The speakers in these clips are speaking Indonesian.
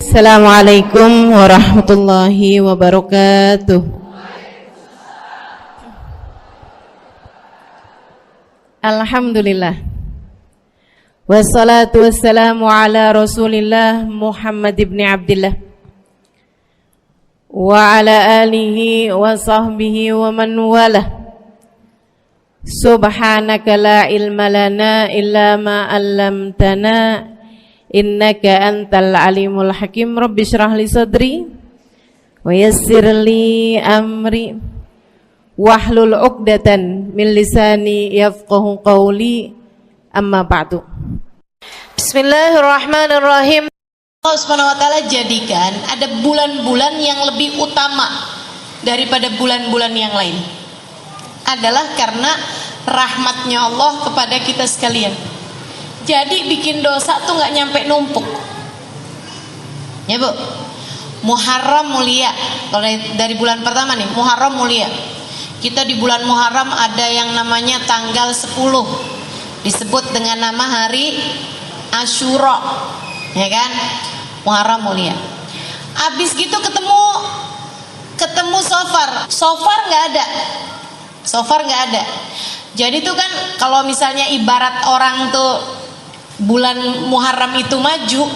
Assalamualaikum warahmatullahi wabarakatuh. Alhamdulillah. Wassalatu wassalamu ala Rasulillah Muhammad ibn Abdillah wa ala alihi wa sahbihi wa man walah. Subhanaka la ilma lana illa ma 'allamtana innaka antal alimul hakim. Rabbi shrah li sadri wa yassir li amri wahlul 'uqdatan min lisani yafqahu qawli. Amma ba'du. Bismillahirrahmanirrahim. Allah Subhanahu wa taala jadikan ada bulan-bulan yang lebih utama daripada bulan-bulan yang lain. Adalah karena rahmatnya Allah kepada kita sekalian. Jadi bikin dosa tuh nggak nyampe numpuk. Ya Bu, Muharram mulia. Kalau dari bulan pertama nih, Muharram mulia. Kita di bulan Muharram ada yang namanya tanggal 10, disebut dengan nama hari Asyura, ya kan? Muharram mulia. Abis gitu ketemu Sofar nggak ada. Jadi tuh kan kalau misalnya ibarat orang tuh bulan Muharram itu maju,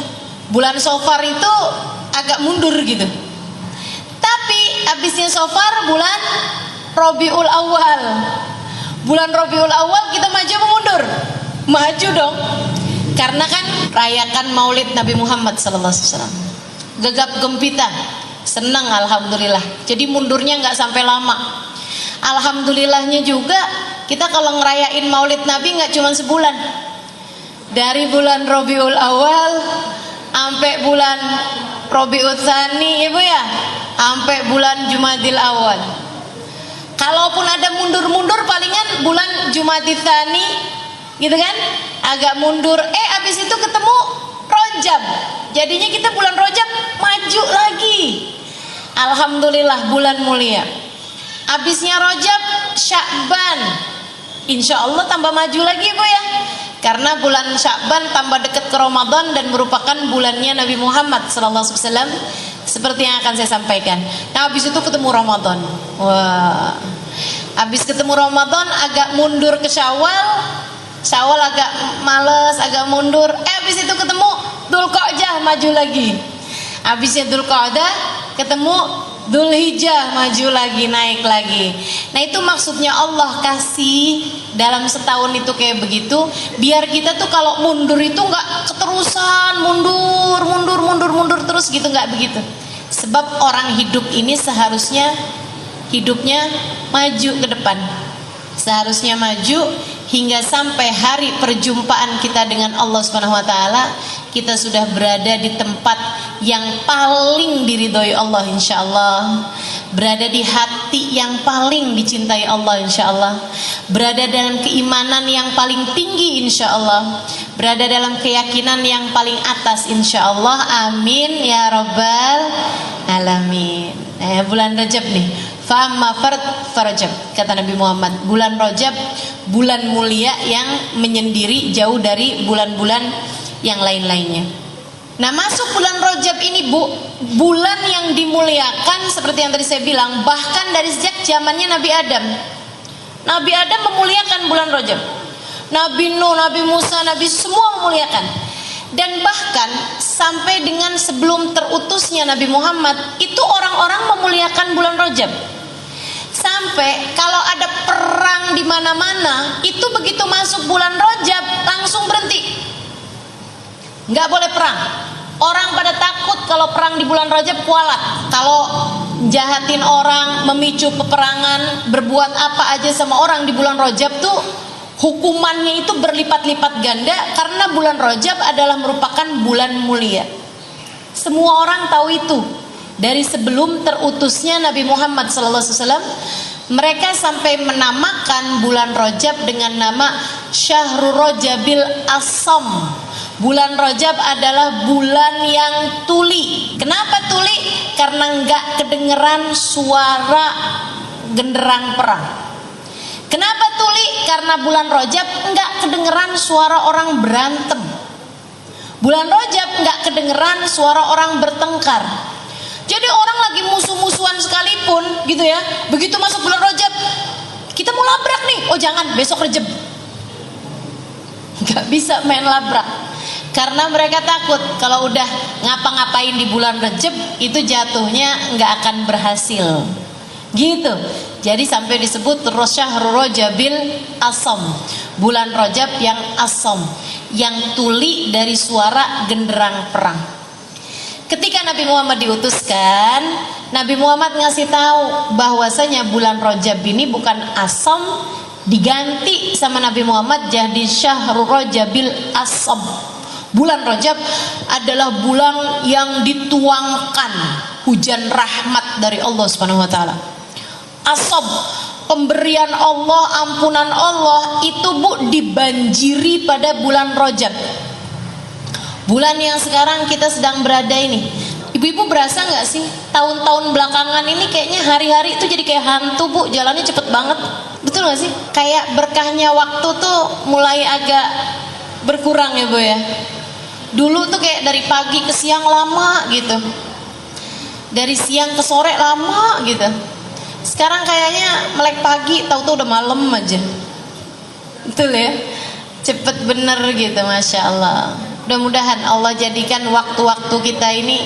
bulan Sofar itu agak mundur gitu. Tapi abisnya Sofar bulan Rabiul Awal. Bulan Rabiul Awal kita maju apa mundur? Maju dong. Karena kan rayakan Maulid Nabi Muhammad SAW. Gegap gempita, senang alhamdulillah. Jadi mundurnya nggak sampai lama. Alhamdulillahnya juga kita kalau ngerayain Maulid Nabi nggak cuma sebulan. Dari bulan Rabiul Awal sampai bulan Rabiul Tsani, Ibu ya, sampai bulan Jumadil Awal. Kalaupun ada mundur-mundur palingan bulan Jumadil Tsani, gitu kan? Agak mundur. Abis itu ketemu Rajab. Jadinya kita bulan Rajab maju lagi. Alhamdulillah bulan mulia. Abisnya Rajab, Sya'ban. Insya Allah tambah maju lagi Bu ya. Karena bulan Sya'ban tambah dekat ke Ramadan dan merupakan bulannya Nabi Muhammad SAW. Seperti yang akan saya sampaikan. Nah habis itu ketemu Ramadan. Wah. Habis ketemu Ramadan agak mundur ke Syawal. Syawal agak males, agak mundur. Habis itu ketemu Dzulqa'dah, maju lagi. Habisnya Dzulqa'dah ketemu Dzulhijjah, maju lagi, naik lagi. Nah itu maksudnya Allah kasih dalam setahun itu kayak begitu, biar kita tuh kalau mundur itu nggak keterusan mundur terus gitu, nggak begitu. Sebab orang hidup ini seharusnya hidupnya maju ke depan, seharusnya maju hingga sampai hari perjumpaan kita dengan Allah Subhanahu wa taala, kita sudah berada di tempat yang paling diridhoi Allah insyaallah, berada di hati yang paling dicintai Allah insyaallah, berada dalam keimanan yang paling tinggi insyaallah, berada dalam keyakinan yang paling atas insyaallah. Amin ya rabbal alamin. Bulan Rajab nih, fa'amma farajab, kata Nabi Muhammad, bulan Rajab bulan mulia yang menyendiri jauh dari bulan-bulan yang lain-lainnya. Nah masuk bulan Rajab ini Bu, bulan yang dimuliakan seperti yang tadi saya bilang, bahkan dari sejak zamannya Nabi Adam. Nabi Adam memuliakan bulan Rajab. Nabi Nuh, Nabi Musa, Nabi semua memuliakan. Dan bahkan sampai dengan sebelum terutusnya Nabi Muhammad, itu orang-orang memuliakan bulan Rajab. Sampai kalau ada perang di mana-mana, itu begitu masuk bulan Rajab langsung berhenti. Nggak boleh perang. Orang pada takut kalau perang di bulan Rajab, kualat. Kalau jahatin orang, memicu peperangan, berbuat apa aja sama orang di bulan Rajab tuh hukumannya itu berlipat-lipat ganda, karena bulan Rajab adalah merupakan bulan mulia. Semua orang tahu itu. Dari sebelum terutusnya Nabi Muhammad SAW, mereka sampai menamakan bulan Rajab dengan nama Syahrul Rajabil Asam. Bulan Rajab adalah bulan yang tuli. Kenapa tuli? Karena nggak kedengeran suara genderang perang. Kenapa tuli? Karena bulan Rajab nggak kedengeran suara orang berantem. Bulan Rajab nggak kedengeran suara orang bertengkar. Jadi orang lagi musuh-musuhan sekalipun gitu ya, begitu masuk bulan Rajab, kita mau labrak nih, oh jangan, besok Rajab. Nggak bisa main labrak, karena mereka takut kalau udah ngapa-ngapain di bulan Rajab itu jatuhnya nggak akan berhasil. Gitu. Jadi sampai disebut Syahrul Rajabil Asam, bulan Rajab yang asam, yang tuli dari suara genderang perang. Ketika Nabi Muhammad diutuskan, Nabi Muhammad ngasih tahu bahwasanya bulan Rajab ini bukan asam, diganti sama Nabi Muhammad jadi Syahrul Rajabil Asam. Bulan Rajab adalah bulan yang dituangkan hujan rahmat dari Allah Subhanahu wa taala. Asab, pemberian Allah, ampunan Allah itu Bu dibanjiri pada bulan Rajab. Bulan yang sekarang kita sedang berada ini. Ibu-ibu berasa nggak sih tahun-tahun belakangan ini kayaknya hari-hari itu jadi kayak hantu Bu, jalannya cepet banget. Betul nggak sih? Kayak berkahnya waktu tuh mulai agak berkurang ya Bu ya. Dulu tuh kayak dari pagi ke siang lama gitu, dari siang ke sore lama gitu. Sekarang kayaknya melek pagi tahu-tahu udah malam aja. Betul ya, cepet bener gitu, Masya Allah. Mudah-mudahan Allah jadikan waktu-waktu kita ini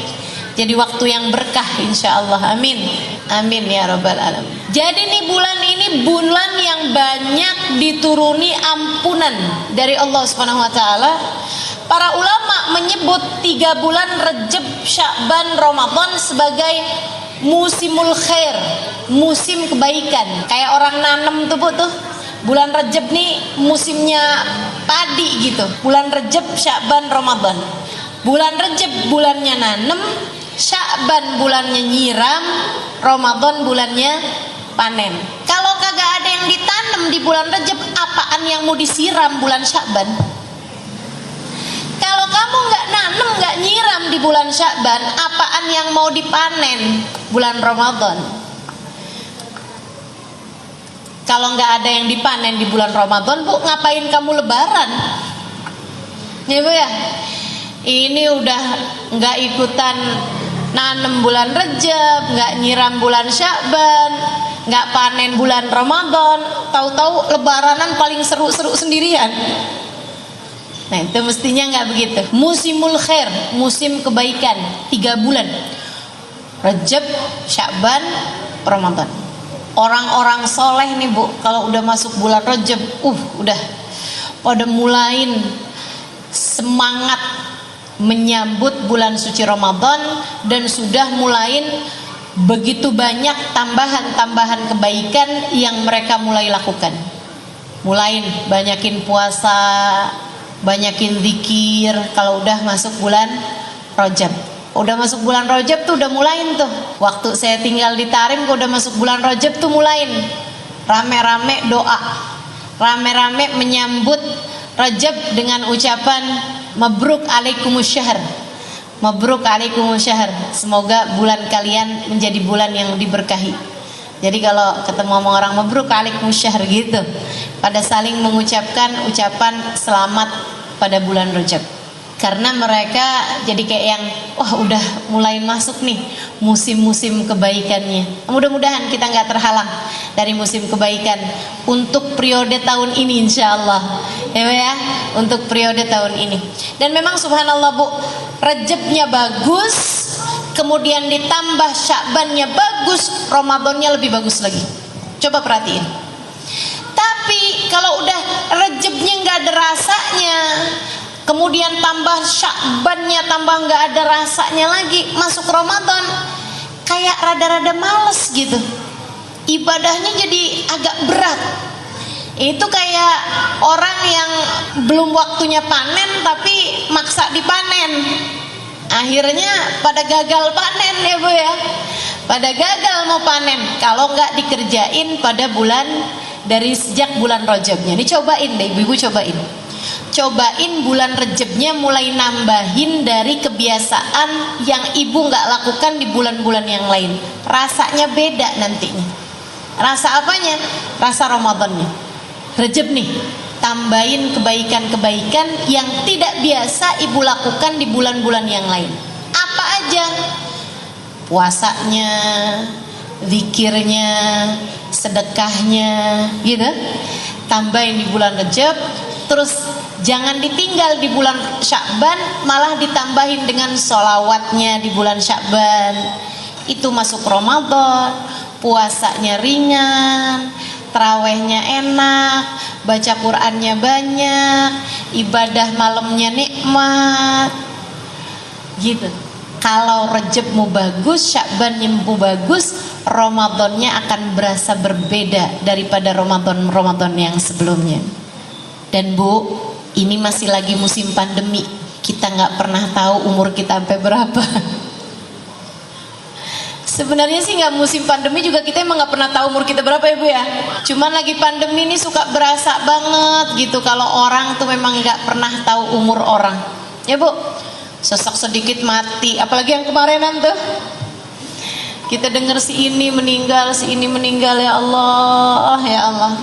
jadi waktu yang berkah, insya Allah. Amin, amin ya Rabbal Alamin. Jadi nih bulan ini bulan yang banyak dituruni ampunan dari Allah Subhanahu Wa Taala. Para ulama menyebut 3 bulan Rajab, Sya'ban, Ramadan sebagai musimul khair, musim kebaikan. Kayak orang nanam tuh Bu tuh, bulan Rajab nih musimnya padi gitu. Bulan Rajab, Sya'ban, Ramadan. Bulan Rajab bulannya nanem, Sya'ban bulannya nyiram, Ramadan bulannya panen. Kalau kagak ada yang ditanam di bulan Rajab, apaan yang mau disiram bulan Sya'ban? Kalau kamu nggak nanem, nggak nyiram di bulan Sya'ban, apaan yang mau dipanen bulan Ramadan? Kalau nggak ada yang dipanen di bulan Ramadan, Bu, ngapain kamu lebaran? Ya Bu ya, ini udah nggak ikutan nanem bulan Rajab, nggak nyiram bulan Sya'ban, nggak panen bulan Ramadan, tahu-tahu lebaranan paling seru-seru sendirian. Nah itu mestinya nggak begitu. Musimul khair, musim kebaikan, 3 bulan, Rajab, Sya'ban, Ramadan. Orang-orang soleh nih Bu, kalau udah masuk bulan Rajab, udah pada mulain semangat menyambut bulan suci Ramadan, dan sudah mulain begitu banyak tambahan-tambahan kebaikan yang mereka mulai lakukan. Mulain banyakin puasa, banyakin zikir kalau udah masuk bulan Rajab. Udah masuk bulan Rajab tuh udah mulain tuh. Waktu saya tinggal di Tarim, udah masuk bulan Rajab tuh mulain rame-rame doa, rame-rame menyambut Rajab dengan ucapan mabruk alaikumusyahr, mabruk alaikumusyahr. Semoga bulan kalian menjadi bulan yang diberkahi. Jadi kalau ketemu sama orang mabruk alaikumusyahr gitu, pada saling mengucapkan ucapan selamat pada bulan Rajab. Karena mereka jadi kayak yang udah mulai masuk nih musim-musim kebaikannya. Mudah-mudahan kita nggak terhalang dari musim kebaikan untuk periode tahun ini, insya Allah ya, untuk periode tahun ini. Dan memang subhanallah Bu, Rajabnya bagus, kemudian ditambah Sya'bannya bagus, Ramadannya lebih bagus lagi. Coba perhatiin. Tapi kalau udah Rajabnya nggak ada rasanya, kemudian tambah Sya'bannya tambah nggak ada rasanya lagi, masuk Ramadan kayak rada-rada males gitu, ibadahnya jadi agak berat. Itu kayak orang yang belum waktunya panen tapi maksa dipanen, akhirnya pada gagal panen ya Bu ya, pada gagal mau panen kalau nggak dikerjain pada bulan dari sejak bulan Rajabnya. Ini cobain deh ibu-ibu, cobain bulan Rajabnya mulai nambahin dari kebiasaan yang ibu nggak lakukan di bulan-bulan yang lain. Rasanya beda nantinya. Rasa apanya? Rasa Ramadannya. Rajab nih, tambahin kebaikan-kebaikan yang tidak biasa ibu lakukan di bulan-bulan yang lain. Apa aja? Puasanya, zikirnya, sedekahnya, gitu. Tambahin di bulan Rajab. Terus jangan ditinggal di bulan Sya'ban, malah ditambahin dengan sholawatnya di bulan Sya'ban. Itu masuk Ramadan. Puasanya ringan, tarawehnya enak, baca Qur'annya banyak, ibadah malamnya nikmat, gitu. Kalau Rajabmu bagus, Sya'banmu bagus, Ramadannya akan berasa berbeda daripada Ramadan yang sebelumnya. Dan Bu, ini masih lagi musim pandemi, kita nggak pernah tahu umur kita sampai berapa. Sebenarnya sih nggak musim pandemi juga kita emang nggak pernah tahu umur kita berapa ya Bu ya. Cuman lagi pandemi ini suka berasa banget gitu kalau orang tuh memang nggak pernah tahu umur orang. Ya Bu, sesak sedikit mati. Apalagi yang kemarinan tuh, kita dengar si ini meninggal ya Allah, ya Allah.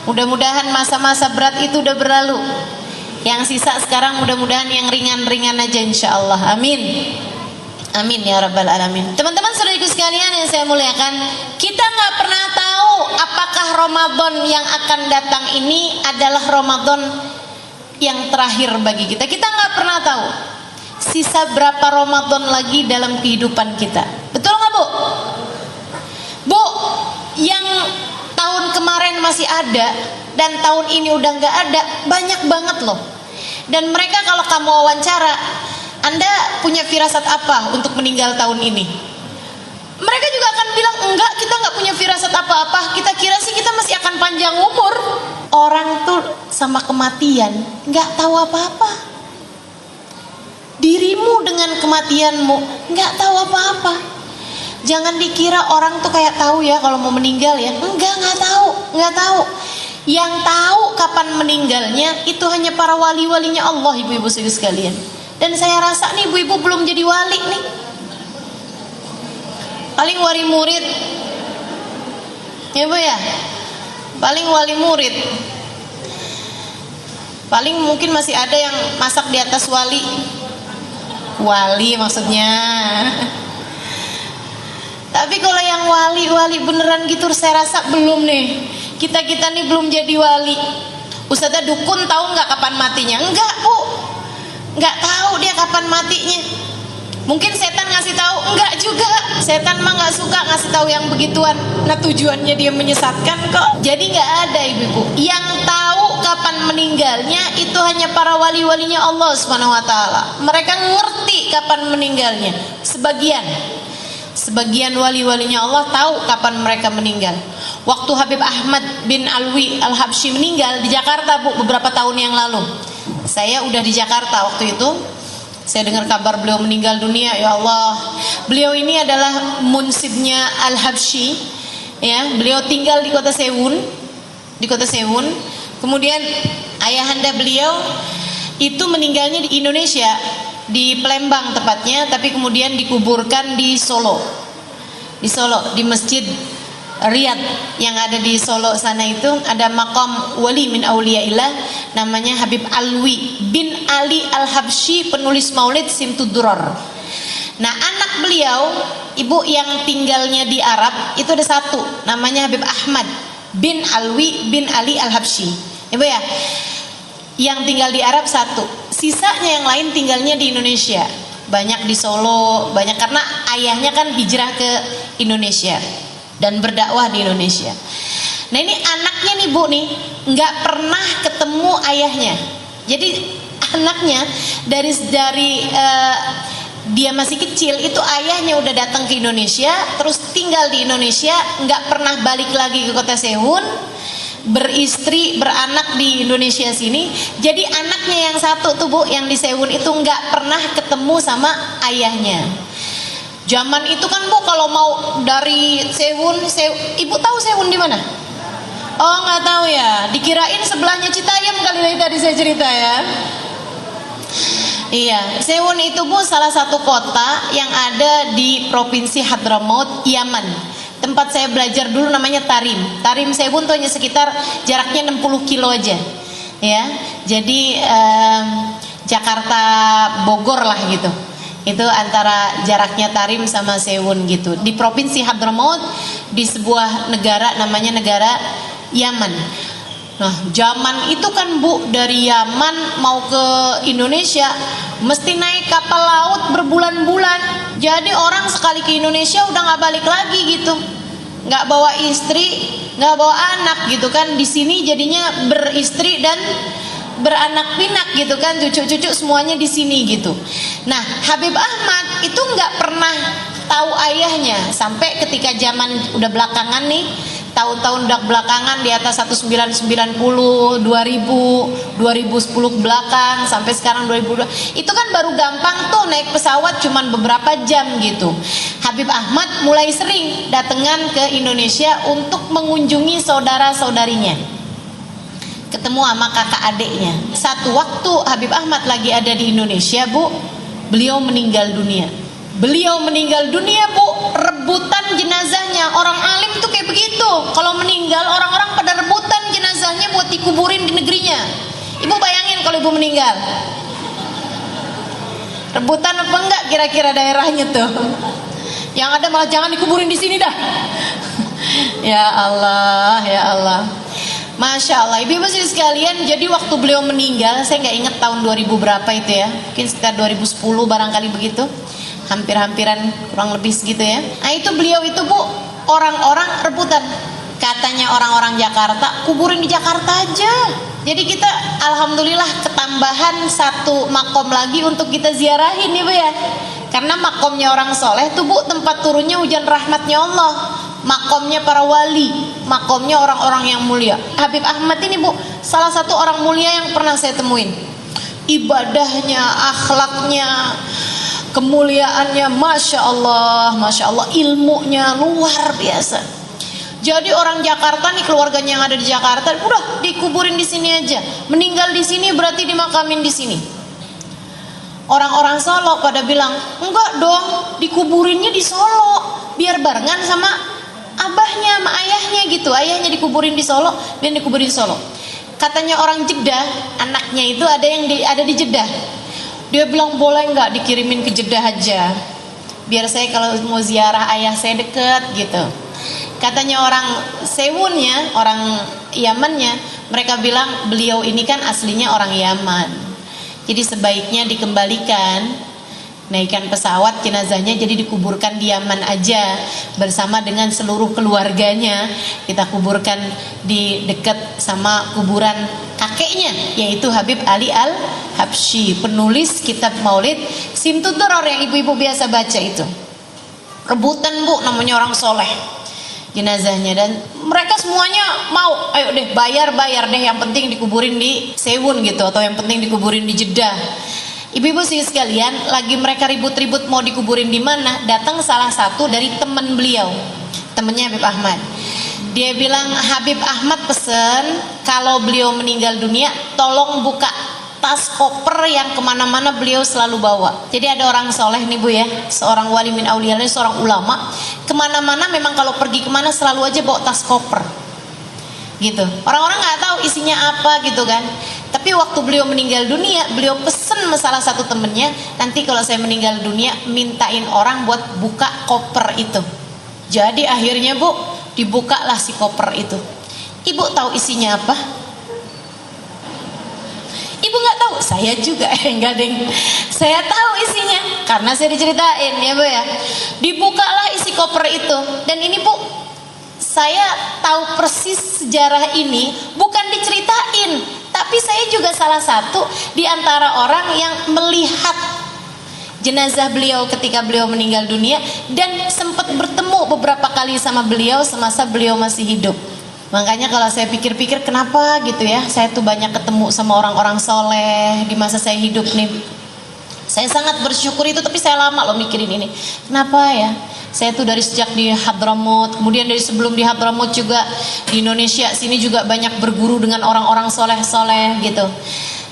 Mudah-mudahan masa-masa berat itu udah berlalu. Yang sisa sekarang mudah-mudahan yang ringan-ringan aja insya Allah. Amin. Amin ya rabbal alamin. Teman-teman saudariku sekalian yang saya muliakan, kita nggak pernah tahu apakah Ramadan yang akan datang ini adalah Ramadan yang terakhir bagi kita. Kita nggak pernah tahu sisa berapa Ramadan lagi dalam kehidupan kita. Betul nggak Bu? Bu, yang tahun kemarin masih ada dan tahun ini udah nggak ada, banyak banget loh. Dan mereka kalau kamu wawancara, Anda punya firasat apa untuk meninggal tahun ini? Mereka juga akan bilang, enggak, kita nggak punya firasat apa-apa. Kita kira sih kita masih akan panjang umur. Orang tuh sama kematian nggak tahu apa-apa. Dirimu dengan kematianmu nggak tahu apa-apa. Jangan dikira orang tuh kayak tahu ya kalau mau meninggal ya. Nggak tahu. Yang tahu kapan meninggalnya itu hanya para wali-walinya Allah, ibu-ibu sekalian. Dan saya rasa nih ibu-ibu belum jadi wali nih. Paling wali murid. Ya Bu ya? Paling wali murid. Paling mungkin masih ada yang masak di atas wali. Wali maksudnya. Tapi kalau yang wali-wali beneran gitu saya rasa belum nih. Kita-kita nih belum jadi wali. Ustazah dukun tahu nggak kapan matinya? Enggak Bu. Nggak tahu dia kapan matinya. Mungkin setan ngasih tahu, enggak juga. Setan mah nggak suka ngasih tahu yang begituan. Nah tujuannya dia menyesatkan kok. Jadi nggak ada ibu-ibu. Yang tahu kapan meninggalnya itu hanya para wali-walinya Allah Subhanahu Wa Taala. Mereka ngerti kapan meninggalnya. Sebagian wali-walinya Allah tahu kapan mereka meninggal. Waktu Habib Ahmad bin Alwi Al-Habsyi meninggal di Jakarta Bu, beberapa tahun yang lalu. Saya udah di Jakarta waktu itu. Saya dengar kabar beliau meninggal dunia. Ya Allah, beliau ini adalah munsibnya Al-Habsyi. Ya, beliau tinggal di kota Sewun. Kemudian ayahanda beliau itu meninggalnya di Indonesia, di Palembang tepatnya, tapi kemudian dikuburkan di Solo, di Masjid Riyadh yang ada di Solo sana. Itu ada makam wali min auliyaillah namanya Habib Alwi bin Ali Al-Habsyi, penulis Maulid Simtudurar. Nah anak beliau, ibu yang tinggalnya di Arab itu ada satu namanya Habib Ahmad bin Alwi bin Ali Al-Habsyi, ibu ya, yang tinggal di Arab satu. Sisanya yang lain tinggalnya di Indonesia, banyak di Solo, banyak karena ayahnya kan hijrah ke Indonesia dan berdakwah di Indonesia. Nah ini anaknya nih Bu nih nggak pernah ketemu ayahnya. Jadi anaknya dari dia masih kecil itu ayahnya udah datang ke Indonesia, terus tinggal di Indonesia, nggak pernah balik lagi ke kota Sewun, beristri beranak di Indonesia sini. Jadi anaknya yang satu tuh Bu yang di Sewun itu nggak pernah ketemu sama ayahnya. Zaman itu kan Bu kalau mau dari Sewun, ibu tahu Sewun di mana? Oh nggak tahu ya, dikirain sebelahnya Citayam kali tadi saya cerita ya. Iya, Sewun itu Bu salah satu kota yang ada di provinsi Hadramaut, Yaman. Tempat saya belajar dulu namanya Tarim. Tarim Sewun tuh hanya sekitar jaraknya 60 kilo aja. ya. Jadi Jakarta Bogor lah gitu. Itu antara jaraknya Tarim sama Sewun gitu. Di provinsi Hadramaut, di sebuah negara namanya negara Yaman. Nah, zaman itu kan Bu, dari Yaman mau ke Indonesia mesti naik kapal laut berbulan-bulan. Jadi orang sekali ke Indonesia udah nggak balik lagi gitu, nggak bawa istri, nggak bawa anak gitu kan. Di sini jadinya beristri dan beranak pinak gitu kan, cucu-cucu semuanya di sini gitu. Nah, Habib Ahmad itu nggak pernah tahu ayahnya sampai ketika zaman udah belakangan nih, tahun-tahun udah belakangan di atas 1990, 2000, 2010 ke belakang sampai sekarang 2002. Itu kan baru gampang tuh naik pesawat cuman beberapa jam gitu. Habib Ahmad mulai sering datangan ke Indonesia untuk mengunjungi saudara-saudarinya, ketemu sama kakak adiknya. Satu waktu Habib Ahmad lagi ada di Indonesia Bu, beliau meninggal dunia. Beliau meninggal dunia Bu, rebutan jenazahnya. Orang alim tuh kayak begitu, kalau meninggal orang-orang pada rebutan jenazahnya buat dikuburin di negerinya. Ibu bayangin kalau ibu meninggal, rebutan apa enggak kira-kira daerahnya tuh? Yang ada malah jangan dikuburin di sini dah. Ya Allah, ya Allah. Masya Allah, ibu-ibu sekalian, jadi waktu beliau meninggal, saya nggak ingat tahun 2000 berapa itu ya, mungkin sekitar 2010 barangkali begitu, hampir-hampiran kurang lebih segitu ya. Nah itu beliau itu Bu, orang-orang rebutan, katanya orang-orang Jakarta, kuburin di Jakarta aja. Jadi kita alhamdulillah ketambahan satu makom lagi untuk kita ziarahin ya Bu ya, karena makomnya orang soleh tuh Bu, tempat turunnya hujan rahmatnya Allah, makomnya para wali, makomnya orang-orang yang mulia. Habib Ahmad ini Bu, salah satu orang mulia yang pernah saya temuin. Ibadahnya, akhlaknya, kemuliaannya, masya Allah, ilmunya luar biasa. Jadi orang Jakarta nih, keluarganya yang ada di Jakarta, udah dikuburin di sini aja. Meninggal di sini berarti dimakamin di sini. Orang-orang Solo pada bilang, enggak dong, dikuburinnya di Solo, biar barengan sama abahnya, sama ayahnya gitu. Ayahnya dikuburin di Solo dan dikuburin di Solo. Katanya orang Jeddah, anaknya itu ada yang ada di Jeddah. Dia bilang, boleh nggak dikirimin ke Jeddah aja, biar saya kalau mau ziarah ayah saya deket gitu. Katanya orang Sewunnya, orang Yamannya, mereka bilang beliau ini kan aslinya orang Yaman, jadi sebaiknya dikembalikan, naikkan pesawat jenazahnya, jadi dikuburkan di Yaman aja bersama dengan seluruh keluarganya. Kita kuburkan di dekat sama kuburan kakeknya, yaitu Habib Ali Al-Habsyi, penulis kitab Maulid Simtud Duror yang ibu-ibu biasa baca itu. Rebutan Bu, namanya orang soleh jenazahnya, dan mereka semuanya mau, ayo deh bayar deh, yang penting dikuburin di Sewun gitu, atau yang penting dikuburin di Jeddah. Ibu-ibu sih sekalian, lagi mereka ribut-ribut mau dikuburin di mana, datang salah satu dari teman beliau, temennya Habib Ahmad. Dia bilang, Habib Ahmad pesen kalau beliau meninggal dunia, tolong buka tas koper yang kemana-mana beliau selalu bawa. Jadi ada orang soleh nih Bu ya, seorang wali min auliya, seorang ulama, kemana-mana memang kalau pergi kemana selalu aja bawa tas koper gitu. Orang-orang nggak tahu isinya apa gitu kan. Tapi waktu beliau meninggal dunia, beliau pesen sama salah satu temennya, nanti kalau saya meninggal dunia mintain orang buat buka koper itu. Jadi akhirnya Bu, dibukalah si koper itu. Ibu tahu isinya apa? Ibu nggak tahu, saya juga enggak deng. Saya tahu isinya karena saya diceritain ya Bu ya. Dibukalah isi koper itu, dan ini Bu, saya tahu persis sejarah ini, bukan diceritain, tapi saya juga salah satu di antara orang yang melihat jenazah beliau ketika beliau meninggal dunia, dan sempat bertemu beberapa kali sama beliau semasa beliau masih hidup. Makanya kalau saya pikir-pikir, kenapa gitu ya, saya tuh banyak ketemu sama orang-orang soleh di masa saya hidup nih. Saya sangat bersyukur itu, tapi saya lama loh mikirin ini. Kenapa ya? Saya tuh dari sejak di Hadramaut, kemudian dari sebelum di Hadramaut juga di Indonesia sini juga banyak berguru dengan orang-orang soleh-soleh gitu.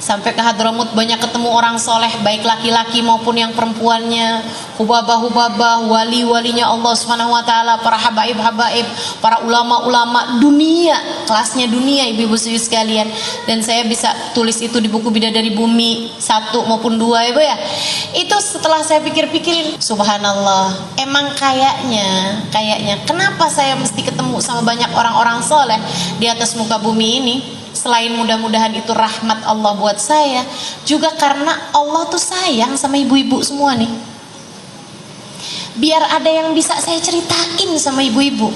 sampai ke Hadramut banyak ketemu orang soleh, baik laki-laki maupun yang perempuannya, hubabah-hubabah, wali-walinya Allah Subhanahu wa taala, para habaib-habaib, para ulama-ulama dunia, kelasnya dunia ibu-ibu sekalian. Dan saya bisa tulis itu di buku Bidadari Bumi 1 maupun 2 ya Bu ya. Itu setelah saya pikir-pikir, subhanallah, emang kayaknya kenapa saya mesti ketemu sama banyak orang-orang soleh di atas muka bumi ini? Selain mudah-mudahan itu rahmat Allah buat saya, juga karena Allah tuh sayang sama ibu-ibu semua nih. Biar ada yang bisa saya ceritain sama ibu-ibu,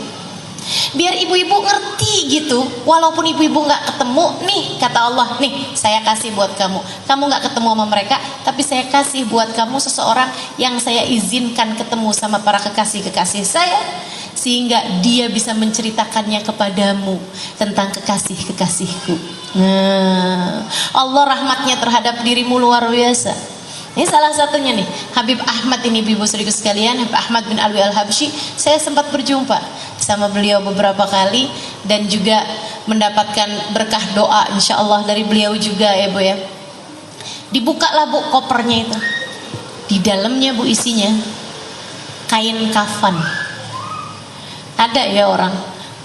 biar ibu-ibu ngerti gitu. Walaupun ibu-ibu gak ketemu nih, kata Allah, nih saya kasih buat kamu. Kamu gak ketemu sama mereka, tapi saya kasih buat kamu seseorang yang saya izinkan ketemu sama para kekasih-kekasih saya, sehingga dia bisa menceritakannya kepadamu tentang kekasih-kekasihku. Nah, Allah rahmatnya terhadap dirimu luar biasa. Ini salah satunya nih, Habib Ahmad ini ibu-ibu saudaraku sekalian, Habib Ahmad bin Alwi Al-Habsyi. Saya sempat berjumpa sama beliau beberapa kali dan juga mendapatkan berkah doa insyaallah dari beliau juga ya Bu ya. Dibukalah Bu kopernya itu. Di dalamnya Bu isinya kain kafan. Ada ya orang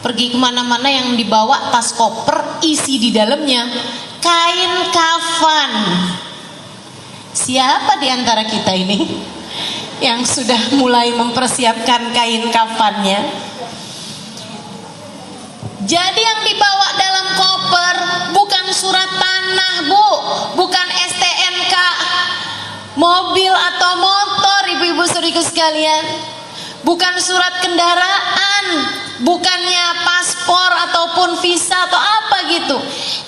pergi kemana-mana yang dibawa tas koper isi di dalamnya kain kafan. Siapa di antara kita ini yang sudah mulai mempersiapkan kain kafannya? Jadi yang dibawa dalam koper bukan surat tanah Bu, bukan STNK mobil atau motor ibu-ibu saudaraku sekalian, bukan surat kendaraan, bukannya paspor ataupun visa atau apa gitu.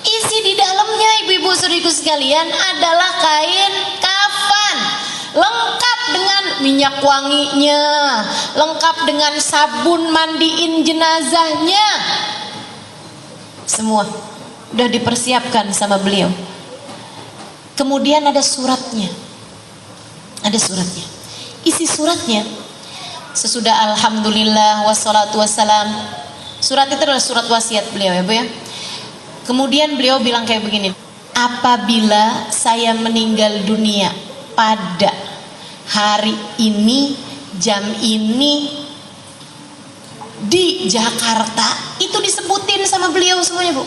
Isi di dalamnya ibu-ibu saudaraku sekalian adalah kain kafan, lengkap dengan minyak wanginya, lengkap dengan sabun mandiin jenazahnya. Semua udah dipersiapkan sama beliau. Kemudian ada suratnya. Ada suratnya. Isi suratnya, sesudah alhamdulillah wassalatu wassalam, surat itu adalah surat wasiat beliau ya Bu ya. Kemudian beliau bilang kayak begini, apabila saya meninggal dunia pada hari ini, jam ini, di Jakarta, itu disebutin sama beliau semuanya Bu,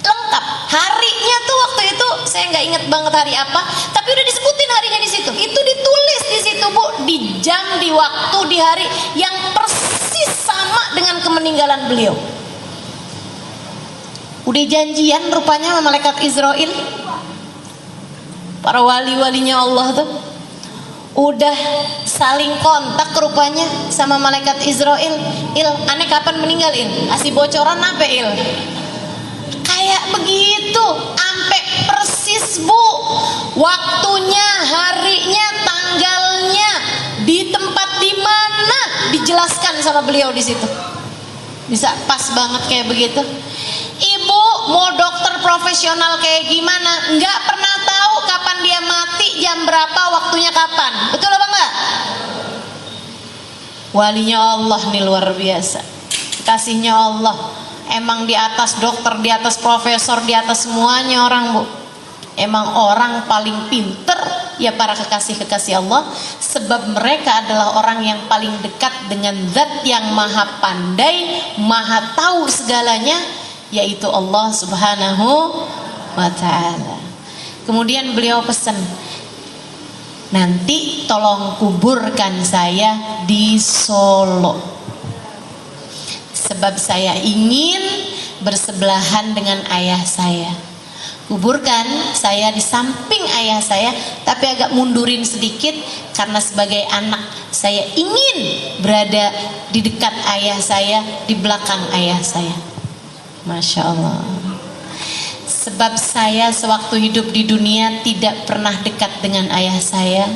lengkap. Harinya tuh waktu itu saya nggak inget banget hari apa, tapi udah disebutin harinya di situ. Itu ditulis di situ Bu, di jam, di waktu, di hari yang persis sama dengan kemeninggalan beliau. Udah janjian rupanya sama malaikat Israel, para wali-walinya Allah tuh udah saling kontak rupanya sama malaikat Israel. Aneh kapan meninggal kasih bocoran apa kayak begitu, sampai persis Bu, waktunya, harinya, tanggalnya, di tempat di mana dijelaskan sama beliau di situ. Bisa pas banget kayak begitu. Ibu mau dokter profesional kayak gimana, nggak pernah tahu kapan dia mati, jam berapa, waktunya kapan. Betul apa enggak? Walinya Allah nih luar biasa, kasihnya Allah. Emang di atas dokter, di atas profesor, di atas semuanya orang Bu. Emang orang paling pinter ya para kekasih-kekasih Allah, sebab mereka adalah orang yang paling dekat dengan zat yang maha pandai, maha tahu segalanya, yaitu Allah Subhanahu wa ta'ala. Kemudian beliau pesan, nanti tolong kuburkan saya di Solo, sebab saya ingin bersebelahan dengan ayah saya. Kuburkan saya di samping ayah saya, tapi agak mundurin sedikit, karena sebagai anak saya ingin berada di dekat ayah saya, di belakang ayah saya. Masya Allah. Sebab saya sewaktu hidup di dunia tidak pernah dekat dengan ayah saya.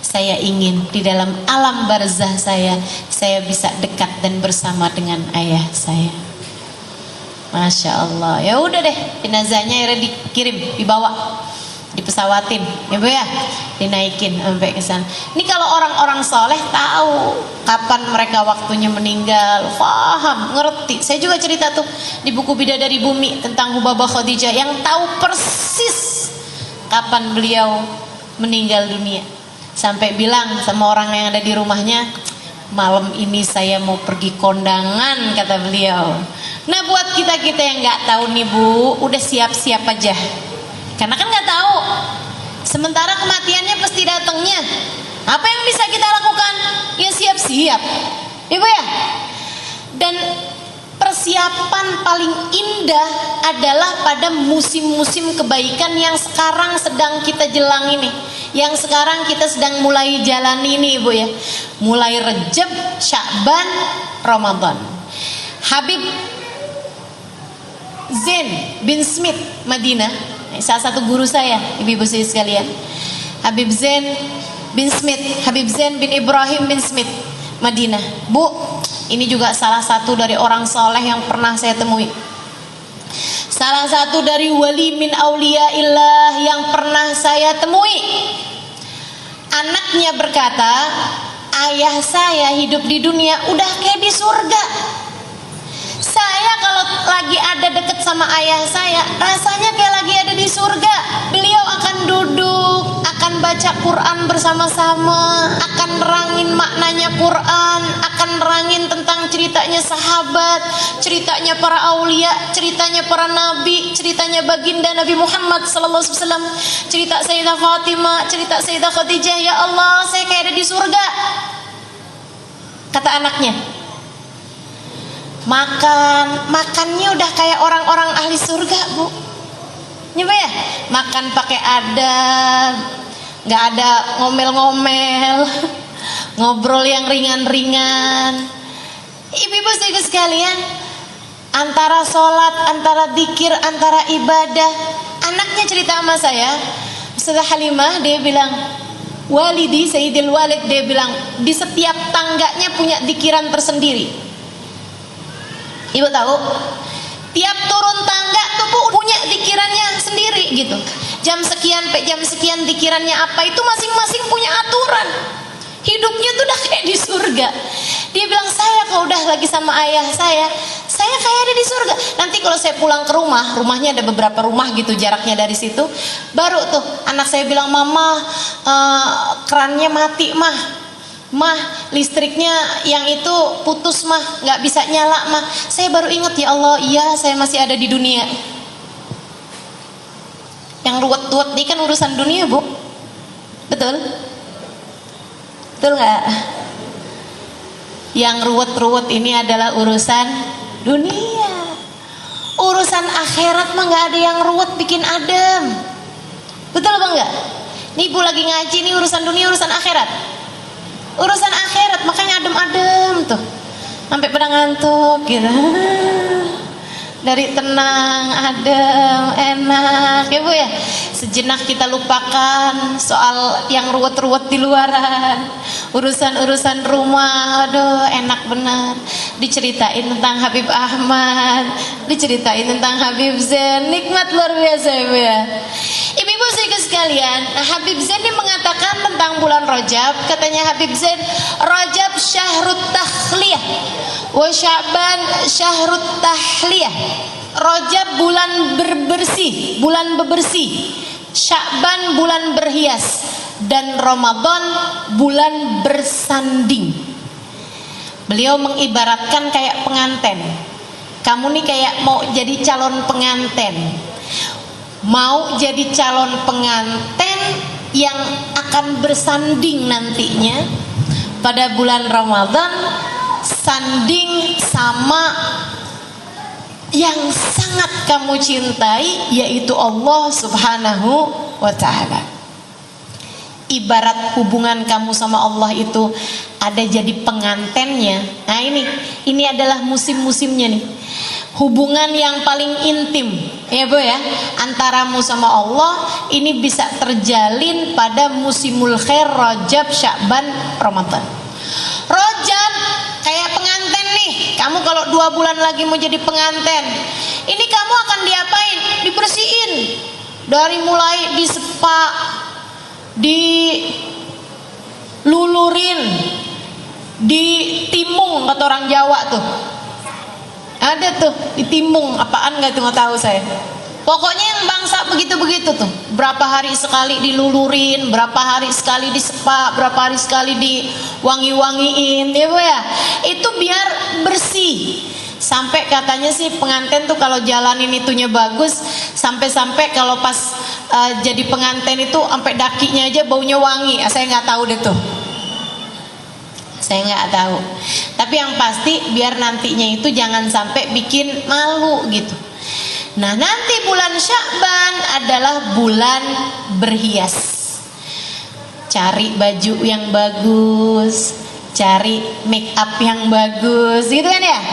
Saya ingin di dalam alam barzah saya bisa dekat dan bersama dengan ayah saya. Masya Allah. Ya udah deh, jenazahnya akhirnya dikirim, dibawa dipesawatin, ya Bu ya, dinaikin sampai ke sana. Ini kalau orang-orang soleh tahu kapan mereka waktunya meninggal, paham, ngerti. Saya juga cerita tuh di buku Bidadari Bumi tentang Hubabah Khadijah yang tahu persis kapan beliau meninggal dunia. Sampai bilang sama orang yang ada di rumahnya, malam ini saya mau pergi kondangan, kata beliau. Nah buat kita-kita yang nggak tahu nih Bu, udah siap-siap aja. Karena kan nggak tahu. Sementara kematiannya pasti datangnya. Apa yang bisa kita lakukan? Ya siap-siap, Ibu ya. Dan persiapan paling indah adalah pada musim-musim kebaikan yang sekarang sedang kita jelang ini, yang sekarang kita sedang mulai jalani ini, Ibu ya. Mulai Rejab, Sya'ban, Ramadan. Habib Zain bin Smith Madinah, salah satu guru saya, ibu-ibu sekalian. Habib Zain bin Smith, Habib Zain bin Ibrahim bin Smith Madinah. Bu, ini juga salah satu dari orang soleh yang pernah saya temui. Salah satu dari wali min auliyaillah yang pernah saya temui. Anaknya berkata, ayah saya hidup di dunia udah kayak di surga. Saya kalau lagi ada deket sama ayah saya, rasanya kayak lagi ada di surga. Beliau akan duduk, akan baca Quran bersama-sama, akan nerangin maknanya Quran, akan nerangin tentang ceritanya sahabat, ceritanya para aulia, ceritanya para nabi, ceritanya baginda Nabi Muhammad SAW, cerita Sayyidah Fatimah, cerita Sayyidah Khadijah. Ya Allah, saya kayak ada di surga, kata anaknya. Makannya udah kayak orang-orang ahli surga, Bu. Nyoba ya, makan pakai adab, nggak ada ngomel-ngomel, ngobrol yang ringan-ringan. Ibu-ibu sekalian, antara sholat, antara zikir, antara ibadah. Anaknya cerita sama saya, Ustazah Halimah, dia bilang, walidi Sayyidil Walid, dia bilang di setiap tangganya punya zikiran tersendiri. Ibu tahu, tiap turun tangga tuh Bu punya zikirannya sendiri gitu. Jam sekian sampai jam sekian zikirannya apa, itu masing-masing punya aturan. Hidupnya tuh udah kayak di surga. Dia bilang, saya kalau udah lagi sama ayah saya kayak ada di surga. Nanti kalau saya pulang ke rumah, rumahnya ada beberapa rumah gitu jaraknya dari situ, baru tuh anak saya bilang, mama kerannya mati mah, listriknya yang itu putus mah, nggak bisa nyala mah. Saya baru ingat, ya Allah, iya saya masih ada di dunia. Yang ruwet-ruwet ini kan urusan dunia, Bu. Betul? Betul nggak? Yang ruwet-ruwet ini adalah urusan dunia. Urusan akhirat mah nggak ada yang ruwet bikin adem. Betul apa enggak? Nih Ibu lagi ngaji, nih urusan dunia, urusan akhirat. Urusan akhirat makanya adem-adem tuh, sampai pada ngantuk gitu. Dari tenang, adem, enak, ya Bu ya. Sejenak kita lupakan soal yang ruwet-ruwet di luaran. Urusan-urusan rumah, aduh enak benar. Diceritain tentang Habib Ahmad, diceritain tentang Habib Zain, nikmat luar biasa, ya Bu ya. Ibu-ibu sekalian, Habib Zain ini mengatakan tentang bulan Rajab, katanya Habib Zain, Rajab syahrut tahliyah, wa Sya'ban syahrut tahliyah. Rajab bulan berbersih, bulan bebersih, Sya'ban bulan berhias, dan Ramadan bulan bersanding. Beliau mengibaratkan kayak pengantin. Kamu nih kayak mau jadi calon pengantin, mau jadi calon pengantin yang akan bersanding nantinya pada bulan Ramadan, sanding sama yang sangat kamu cintai, yaitu Allah Subhanahu wa ta'ala. Ibarat hubungan kamu sama Allah itu ada jadi pengantennya. Nah ini adalah musim-musimnya nih. Hubungan yang paling intim, ya Bu ya, antaramu sama Allah ini bisa terjalin pada musimul khair, Rajab, Sya'ban, Ramadan. Rajab kayak pengantin nih. Kamu kalau 2 bulan lagi mau jadi pengantin, ini kamu akan diapain? Dibersihin, Dari mulai disepak, dilulurin, ditimung kata orang Jawa tuh. Ada tuh ditimung, apaan nggak tuh, nggak tahu saya. Pokoknya yang bangsa begitu-begitu tuh. Berapa hari sekali dilulurin, berapa hari sekali disepak, berapa hari sekali diwangi-wangiin, ya Bu ya. Itu biar bersih. Sampai katanya sih pengantin tuh kalau jalanin itunya bagus, sampai-sampai kalau pas jadi pengantin itu sampai dakinya aja baunya wangi. Saya nggak tahu deh tuh. Saya nggak tahu. Tapi yang pasti biar nantinya itu jangan sampai bikin malu gitu. Nah, nanti bulan Sya'ban adalah bulan berhias. Cari baju yang bagus, cari make up yang bagus, gitu kan ya?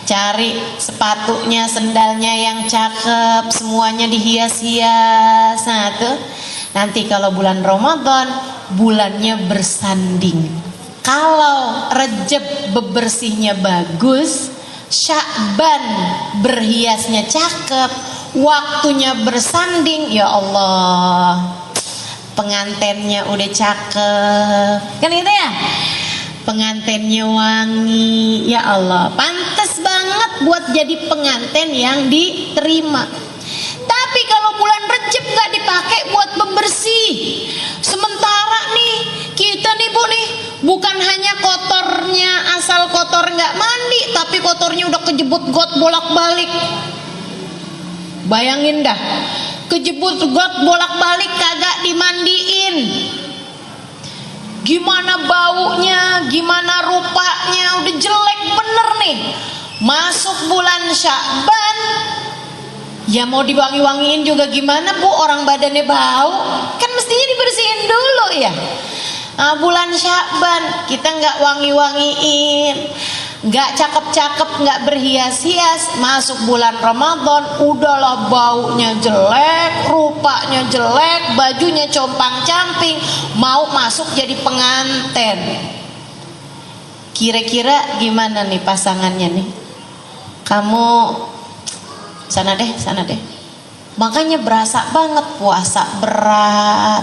Cari sepatunya, sendalnya yang cakep, semuanya dihias-hias. Nah, tuh nanti kalau bulan Ramadan, bulannya bersanding. Kalau Rejab bebersihnya bagus, Sya'ban berhiasnya cakep, waktunya bersanding, ya Allah, pengantennya udah cakep, kan gitu ya, pengantennya wangi, ya Allah, pantas banget buat jadi pengantin yang diterima. Tapi kalau bulan Rejab gak dipakai buat pembersih, sementara nih kita nih Bu nih, bukan hanya kotornya asal kotor nggak mandi, tapi kotornya udah kejebut got bolak-balik. Bayangin dah, kejebut got bolak-balik kagak dimandiin, gimana baunya, gimana rupanya, udah jelek bener nih. Masuk bulan Sya'ban, ya mau diwangi-wangiin juga gimana Bu, orang badannya bau, kan mestinya dibersihin dulu ya. Nah, bulan Sya'ban kita nggak wangi-wangiin, nggak cakep-cakep, nggak berhias-hias, masuk bulan Ramadan udahlah baunya jelek, rupanya jelek, bajunya compang-camping, mau masuk jadi pengantin. Kira-kira gimana nih pasangannya nih? Kamu sana deh. Makanya berasa banget puasa berat,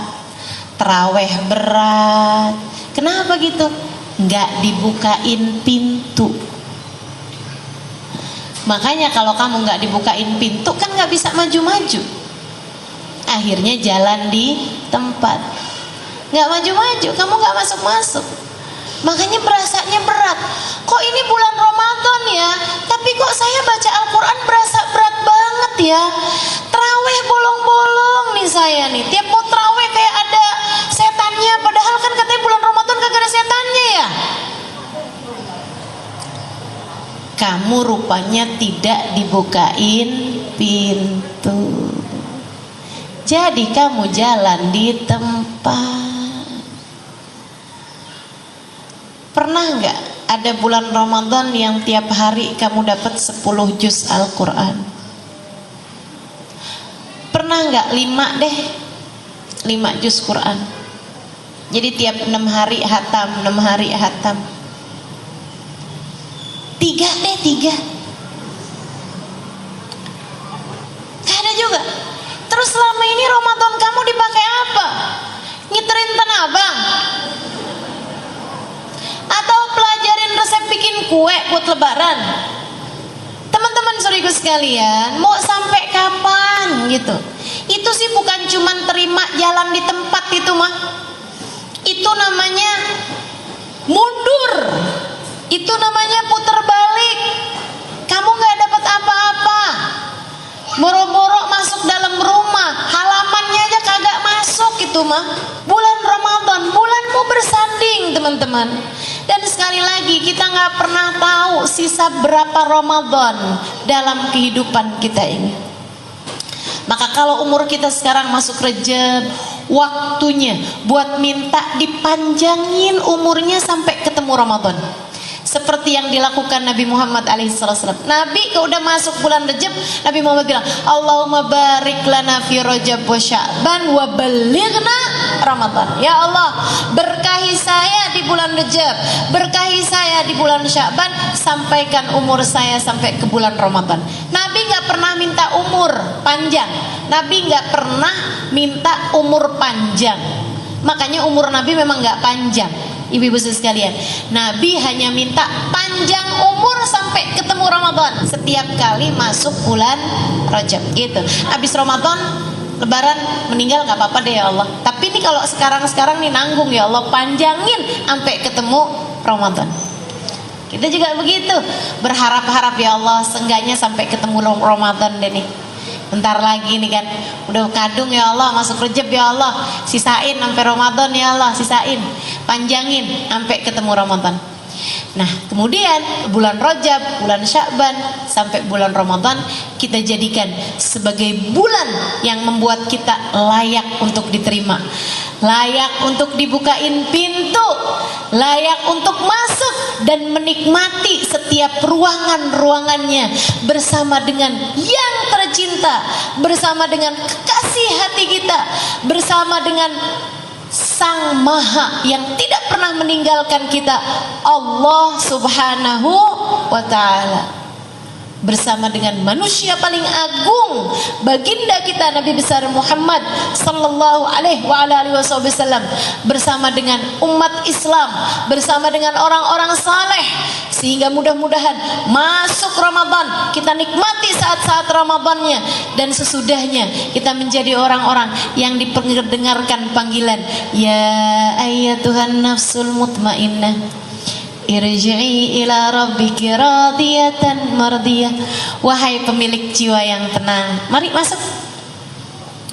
taraweh berat. Kenapa gitu? Nggak dibukain pintu. Makanya kalau kamu nggak dibukain pintu kan nggak bisa maju-maju. Akhirnya jalan di tempat, nggak maju-maju, kamu nggak masuk-masuk. Makanya berasanya berat. Kok ini bulan Ramadan ya, tapi kok saya baca Al-Quran berasa berat banget ya. Taraweh bolong-bolong nih saya nih. Tiap mau taraweh kayak ada setannya. Padahal kan katanya bulan Ramadan kagak ada setannya ya. Kamu rupanya tidak dibukain pintu. Jadi kamu jalan di tempat. Pernah nggak ada bulan Ramadan yang tiap hari kamu dapat 10 juz Al-Quran? Pernah nggak 5 juz Quran? Jadi tiap 6 hari hatam, 6 hari hatam. 3. Gak ada juga. Terus selama ini Ramadan kamu dipakai apa? Ngiterin Tanah Abang? Atau pelajarin resep bikin kue buat lebaran? Teman-teman saudaraku sekalian, mau sampai kapan gitu? Itu sih bukan cuman terima jalan di tempat itu mah. Itu namanya mundur. Itu namanya puter balik. Kamu gak dapat apa-apa. Boro-boro masuk dalam rumah, halamannya aja kagak masuk itu mah. Bulan Ramadan, bulanmu bersanding teman-teman. Dan sekali lagi kita nggak pernah tahu sisa berapa Ramadan dalam kehidupan kita ini. Maka kalau umur kita sekarang masuk Rejab, waktunya buat minta dipanjangin umurnya sampai ketemu Ramadan. Seperti yang dilakukan Nabi Muhammad alaihissalam. Nabi kalau udah masuk bulan Rejab, Nabi Muhammad bilang, Allahumma barik lana fi Rajab wa Sya'ban wa balighna Ramadan. Ya Allah, berkahi saya di bulan Rejab, berkahi saya di bulan Sya'ban, sampaikan umur saya sampai ke bulan Ramadan. Nabi nggak pernah minta umur panjang. Nabi nggak pernah minta umur panjang. Makanya umur Nabi memang nggak panjang, ibu-ibu sekalian. Nabi hanya minta panjang umur sampai ketemu Ramadan. Setiap kali masuk bulan Rajab gitu. Habis Ramadan, Lebaran meninggal nggak apa-apa deh ya Allah. Tapi ini kalau sekarang nih nanggung ya Allah, panjangin sampai ketemu Ramadan. Kita juga begitu, berharap-harap ya Allah, seenggaknya sampai ketemu Ramadan deh nih. Bentar lagi nih kan, udah kadung ya Allah, masuk Rejab ya Allah, sisain sampai Ramadan ya Allah, sisain, panjangin sampai ketemu Ramadan. Nah kemudian bulan Rajab, bulan Sya'ban sampai bulan Ramadan kita jadikan sebagai bulan yang membuat kita layak untuk diterima, layak untuk dibukain pintu, layak untuk masuk dan menikmati setiap ruangan-ruangannya bersama dengan yang tercinta, bersama dengan kekasih hati kita, bersama dengan Sang Maha yang tidak pernah meninggalkan kita, Allah Subhanahu wa Ta'ala, bersama dengan manusia paling agung, baginda kita Nabi besar Muhammad sallallahu alaihi wasallam, bersama dengan umat Islam, bersama dengan orang-orang saleh, sehingga mudah-mudahan masuk Ramadan kita nikmati saat-saat Ramadannya, dan sesudahnya kita menjadi orang-orang yang diperdengarkan panggilan ya ayyatuhan nafsul mutmainnah irji'i ila rabbiki radiyatan mardiyah. Wahai pemilik jiwa yang tenang, mari masuk,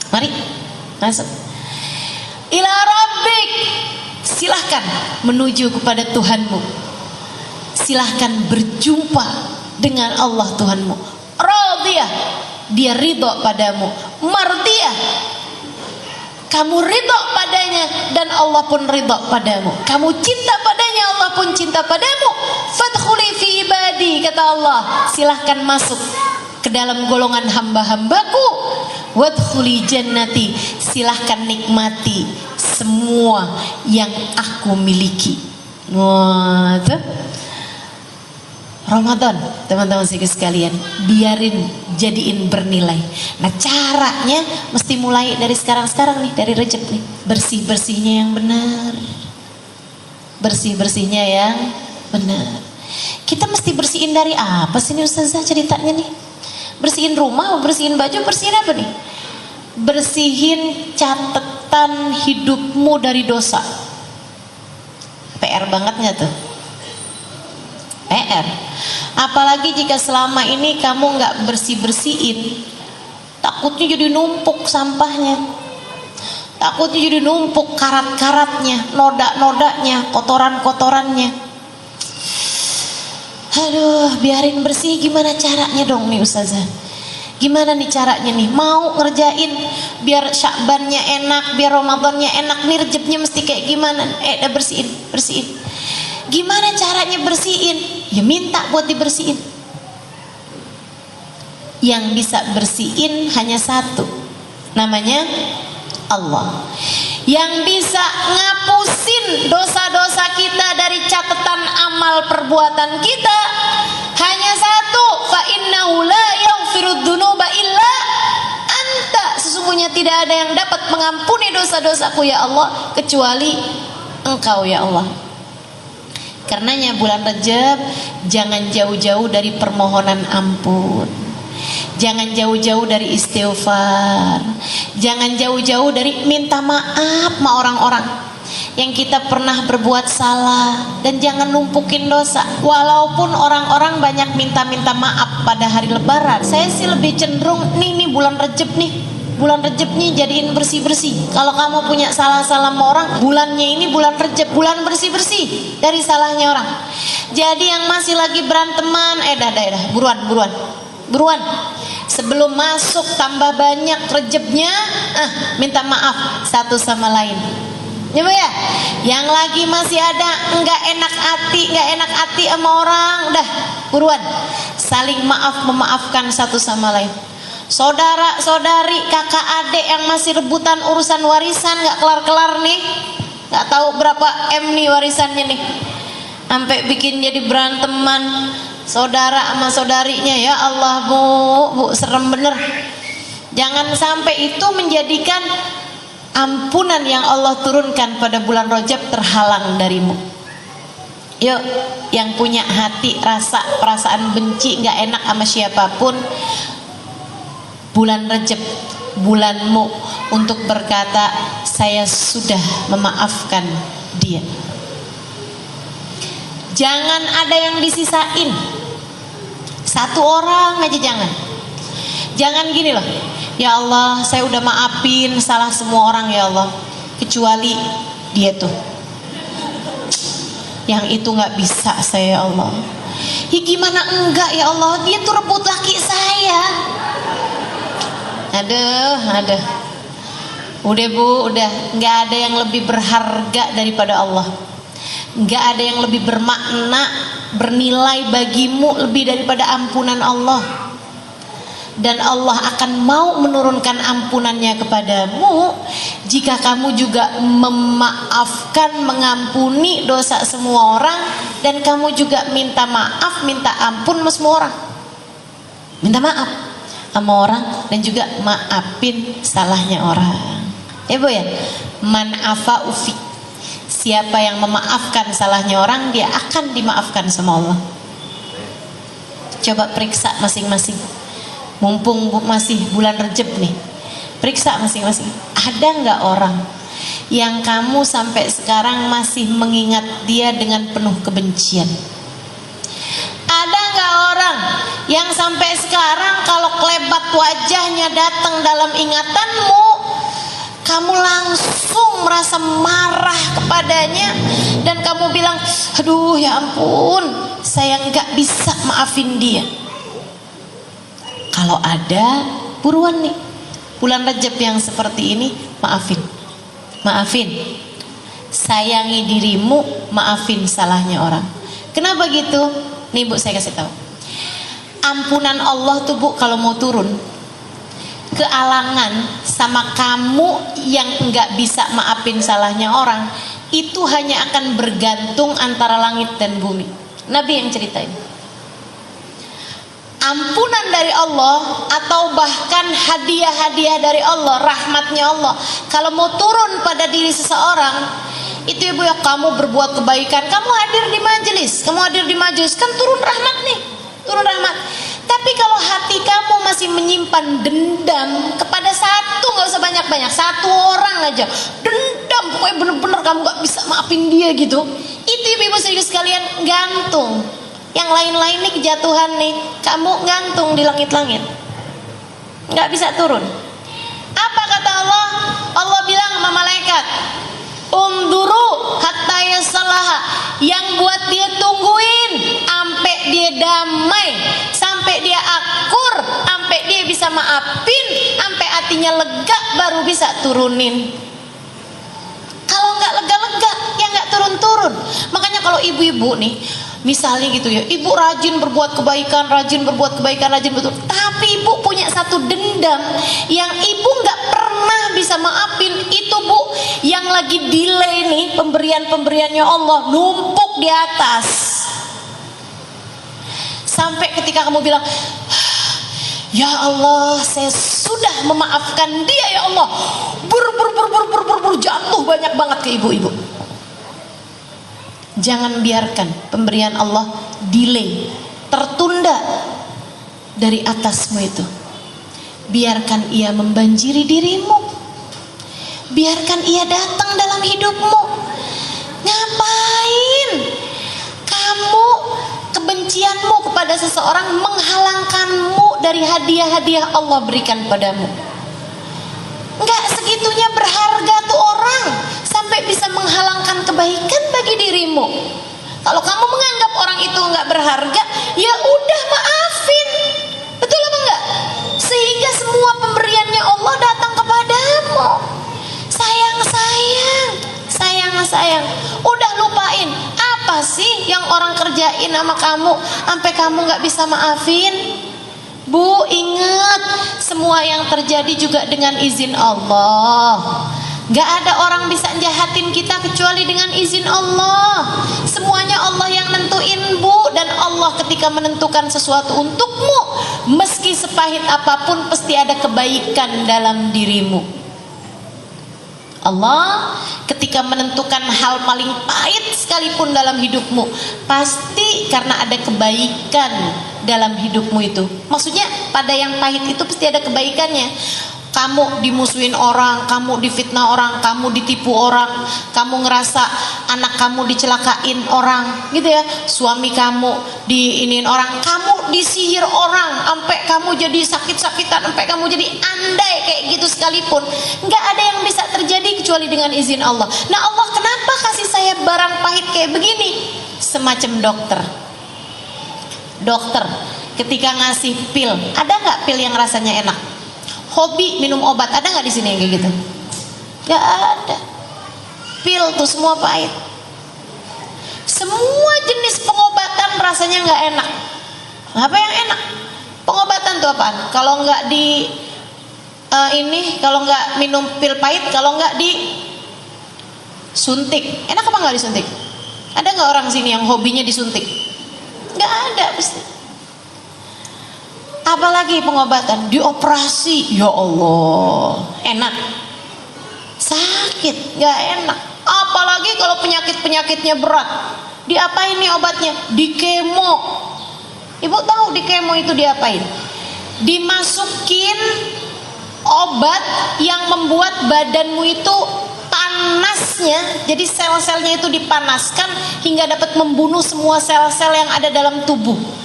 mari masuk ila rabbik, silahkan menuju kepada Tuhanmu, silahkan berjumpa dengan Allah Tuhanmu. Radiyah, dia ridho padamu. Mardiyah, kamu ridho padanya dan Allah pun ridho padamu. Kamu cinta padanya, Allah pun cinta padamu. Fadkhuli fi ibadi, kata Allah, silahkan masuk ke dalam golongan hamba-hambaku. Wadkhuli jannati, silahkan nikmati semua yang aku miliki. Wah, Ramadan, teman-teman sekalian, biarin jadiin bernilai. Nah caranya mesti mulai dari sekarang nih, dari Rejab nih. Bersih-bersihnya yang benar, bersih-bersihnya yang benar. Kita mesti bersihin dari apa sih nih Ustazah ceritanya nih? Bersihin rumah, bersihin baju, bersihin apa nih? Bersihin catatan hidupmu dari dosa. PR banget gak tuh? PR. Apalagi jika selama ini kamu nggak bersih-bersihin, takutnya jadi numpuk sampahnya, takutnya jadi numpuk karat-karatnya, noda-nodanya, kotoran-kotorannya. Aduh, biarin bersih. Gimana caranya dong nih Ustazah? Gimana nih caranya nih? Mau ngerjain biar Sya'bannya enak, biar Ramadannya enak, nih Rejabnya mesti kayak gimana? Udah bersihin. Gimana caranya bersihin? Ya minta buat dibersihin. Yang bisa bersihin hanya satu, namanya Allah. Yang bisa ngapusin dosa-dosa kita dari catatan amal perbuatan kita hanya satu, fa innahu la yaghfirud dzunuba illa anta. Sesungguhnya tidak ada yang dapat mengampuni dosa-dosaku ya Allah kecuali Engkau ya Allah. Karenanya bulan Rajab jangan jauh-jauh dari permohonan ampun, jangan jauh-jauh dari istighfar, jangan jauh-jauh dari minta maaf sama orang-orang yang kita pernah berbuat salah, dan jangan numpukin dosa. Walaupun orang-orang banyak minta-minta maaf pada hari Lebaran, saya sih lebih cenderung nih bulan Rajab nih, bulan Rejab nih jadiin bersih-bersih. Kalau kamu punya salah-salah sama orang, bulannya ini bulan Rejab, bulan bersih-bersih dari salahnya orang. Jadi yang masih lagi beranteman, dah, buruan. Sebelum masuk tambah banyak Rejabnya, minta maaf satu sama lain. Ya Bu ya, yang lagi masih ada nggak enak hati sama orang, udah buruan saling memaafkan satu sama lain. Saudara-saudari, kakak adik yang masih rebutan urusan warisan nggak kelar-kelar nih, nggak tahu berapa M nih warisannya nih, sampai bikin jadi beranteman saudara sama saudarinya. Ya Allah bu, serem bener. Jangan sampai itu menjadikan ampunan yang Allah turunkan pada bulan Rajab terhalang darimu. Yuk, yang punya hati rasa perasaan benci nggak enak sama siapapun, bulan Rajab bulanmu untuk berkata saya sudah memaafkan dia. Jangan ada yang disisain, satu orang aja jangan. Jangan gini loh, ya Allah saya udah maafin salah semua orang ya Allah, kecuali dia tuh, yang itu nggak bisa saya ya Allah. Ya gimana enggak ya Allah, dia tuh rebut laki saya. Aduh. Udah Bu, udah nggak ada yang lebih berharga daripada Allah. Nggak ada yang lebih bermakna, bernilai bagimu lebih daripada ampunan Allah. Dan Allah akan mau menurunkan ampunannya kepadamu jika kamu juga memaafkan, mengampuni dosa semua orang, dan kamu juga minta maaf, minta ampun sama semua orang. Minta maaf sama orang dan juga maafin salahnya orang. Ya Bu ya, man afa ufi. Siapa yang memaafkan salahnya orang, dia akan dimaafkan sama Allah. Coba periksa masing-masing. Mumpung masih bulan Rajab nih, periksa masing-masing. Ada nggak orang yang kamu sampai sekarang masih mengingat dia dengan penuh kebencian? Ada nggak orang yang sampai sekarang kalau kelebat wajahnya datang dalam ingatanmu, kamu langsung merasa marah kepadanya dan kamu bilang, aduh ya ampun, saya nggak bisa maafin dia? Kalau ada, buruan nih, bulan Rajab yang seperti ini, maafin, sayangi dirimu, maafin salahnya orang. Kenapa gitu? Nih Bu, saya kasih tahu. Ampunan Allah tuh Bu, kalau mau turun, kealangan sama kamu yang nggak bisa maafin salahnya orang, itu hanya akan bergantung antara langit dan bumi. Nabi yang ceritain. Ampunan dari Allah atau bahkan hadiah-hadiah dari Allah, rahmatnya Allah, kalau mau turun pada diri seseorang, itu Ibu ya, kamu berbuat kebaikan, kamu hadir di majelis, kan turun rahmat nih, turun rahmat. Tapi kalau hati kamu masih menyimpan dendam kepada satu, nggak usah banyak-banyak, satu orang aja, dendam, pokoknya bener-bener kamu nggak bisa maafin dia gitu, itu Ibu serius sekalian, gantung. Yang lain-lain nih kejatuhan nih, kamu gantung di langit-langit, nggak bisa turun. Apa kata Allah? Allah bilang sama malaikat, unduru hatta yasallaha, yang buat dia tungguin sampai dia damai, sampai dia akur, sampai dia bisa maafin, sampai hatinya lega, baru bisa turunin. Kalau nggak lega-lega, ya nggak turun-turun. Makanya kalau ibu-ibu nih, misalnya gitu ya, ibu rajin berbuat kebaikan, betul. Tapi ibu punya satu dendam yang ibu nggak pernah bisa maafin, itu Bu, yang lagi delay nih pemberiannya Allah, numpuk di atas. Sampai ketika kamu bilang, ya Allah, saya sudah memaafkan dia ya Allah, jatuh banyak banget ke ibu-ibu. Jangan biarkan pemberian Allah delay, tertunda dari atasmu itu. Biarkan ia membanjiri dirimu, biarkan ia datang dalam hidupmu. Ngapain kamu kebencianmu kepada seseorang menghalangkanmu dari hadiah-hadiah Allah berikan padamu? Enggak segitunya berharga tuh orang sampai bisa menghalangkan kebaikan bagi dirimu. Kalau kamu menganggap orang itu enggak berharga, ya udah maafin. Betul apa enggak? Sehingga semua pemberiannya Allah datang kepadamu. Sayang. Udah lupain. Apa sih yang orang kerjain sama kamu sampai kamu enggak bisa maafin? Bu, ingat, semua yang terjadi juga dengan izin Allah. Gak ada orang bisa jahatin kita kecuali dengan izin Allah. Semuanya Allah yang nentuin Bu. Dan Allah ketika menentukan sesuatu untukmu, meski sepahit apapun pasti ada kebaikan dalam dirimu. Allah ketika menentukan hal paling pahit sekalipun dalam hidupmu, pasti karena ada kebaikan dalam hidupmu itu. Maksudnya pada yang pahit itu pasti ada kebaikannya. Kamu dimusuhin orang, kamu difitnah orang, kamu ditipu orang, kamu ngerasa anak kamu dicelakain orang, gitu ya. Suami kamu diinin orang, kamu disihir orang, sampai kamu jadi sakit-sakitan, sampai kamu jadi andai kayak gitu sekalipun, nggak ada yang bisa terjadi kecuali dengan izin Allah. Nah, Allah kenapa kasih saya barang pahit kayak begini? Semacam dokter. Dokter ketika ngasih pil, ada nggak pil yang rasanya enak? Hobi minum obat, ada nggak di sini yang kayak gitu? Nggak ada. Pil tuh semua pahit. Semua jenis pengobatan rasanya nggak enak. Apa yang enak? Pengobatan tuh apaan? Kalau nggak di kalau nggak minum pil pahit, kalau nggak disuntik, enak apa nggak disuntik? Ada nggak orang sini yang hobinya disuntik? Nggak ada pasti. Apalagi pengobatan, dioperasi, ya Allah, enak. Sakit, nggak enak. Apalagi kalau penyakitnya berat, diapain nih obatnya? Di kemo. Ibu tahu di kemo itu diapain? Dimasukin obat yang membuat badanmu itu panasnya, jadi sel-selnya itu dipanaskan hingga dapat membunuh semua sel-sel yang ada dalam tubuh.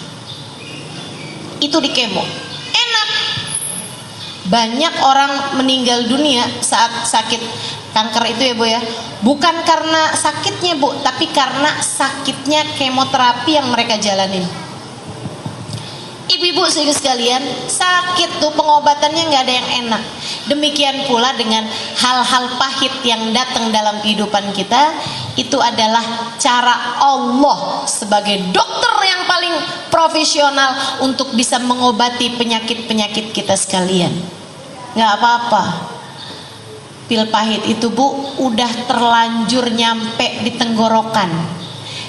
Itu di kemo. Enak. Banyak orang meninggal dunia saat sakit kanker itu ya Bu ya. Bukan karena sakitnya Bu, tapi karena sakitnya kemoterapi yang mereka jalanin. Ibu-ibu sekalian, sakit tuh pengobatannya nggak ada yang enak. Demikian pula dengan hal-hal pahit yang datang dalam kehidupan kita, itu adalah cara Allah sebagai dokter yang paling profesional untuk bisa mengobati penyakit-penyakit kita sekalian. Nggak apa-apa. Pil pahit itu Bu, udah terlanjur nyampe di tenggorokan.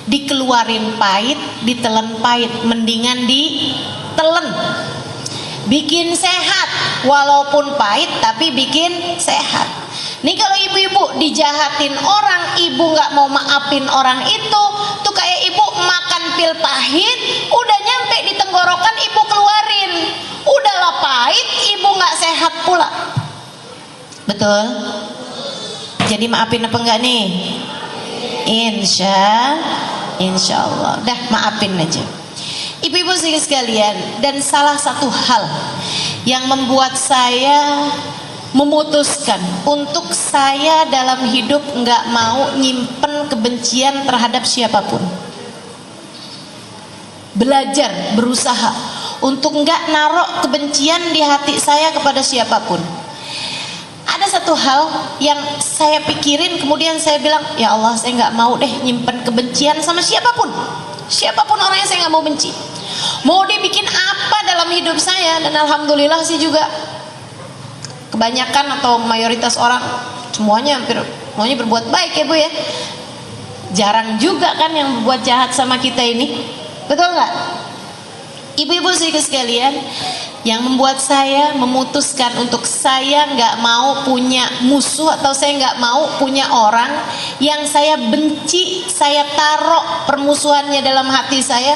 Dikeluarin pahit, ditelan pahit, mendingan ditelan. Bikin sehat, walaupun pahit tapi bikin sehat. Nih kalau ibu-ibu dijahatin orang, ibu nggak mau maafin orang itu, tuh kayak ibu makan pil pahit, udah nyampe di tenggorokan ibu keluarin, udahlah pahit, ibu nggak sehat pula. Betul? Jadi maafin apa enggak nih? Insya Allah. Dah maafin aja. Ibu-ibu sekalian, dan salah satu hal yang membuat saya memutuskan untuk saya dalam hidup nggak mau nyimpen kebencian terhadap siapapun. Belajar, berusaha untuk nggak narok kebencian di hati saya kepada siapapun. Ada satu hal yang saya pikirin, kemudian saya bilang, ya Allah, saya nggak mau deh nyimpen kebencian sama siapapun. Siapapun orang yang saya nggak mau benci. Mau dibikin apa dalam hidup saya, dan alhamdulillah sih juga kebanyakan atau mayoritas orang semuanya berbuat baik ya Bu ya. Jarang juga kan yang berbuat jahat sama kita ini. Betul nggak? Ibu-ibu sekalian, yang membuat saya memutuskan untuk saya nggak mau punya musuh, atau saya nggak mau punya orang yang saya benci, saya taruh permusuhannya dalam hati saya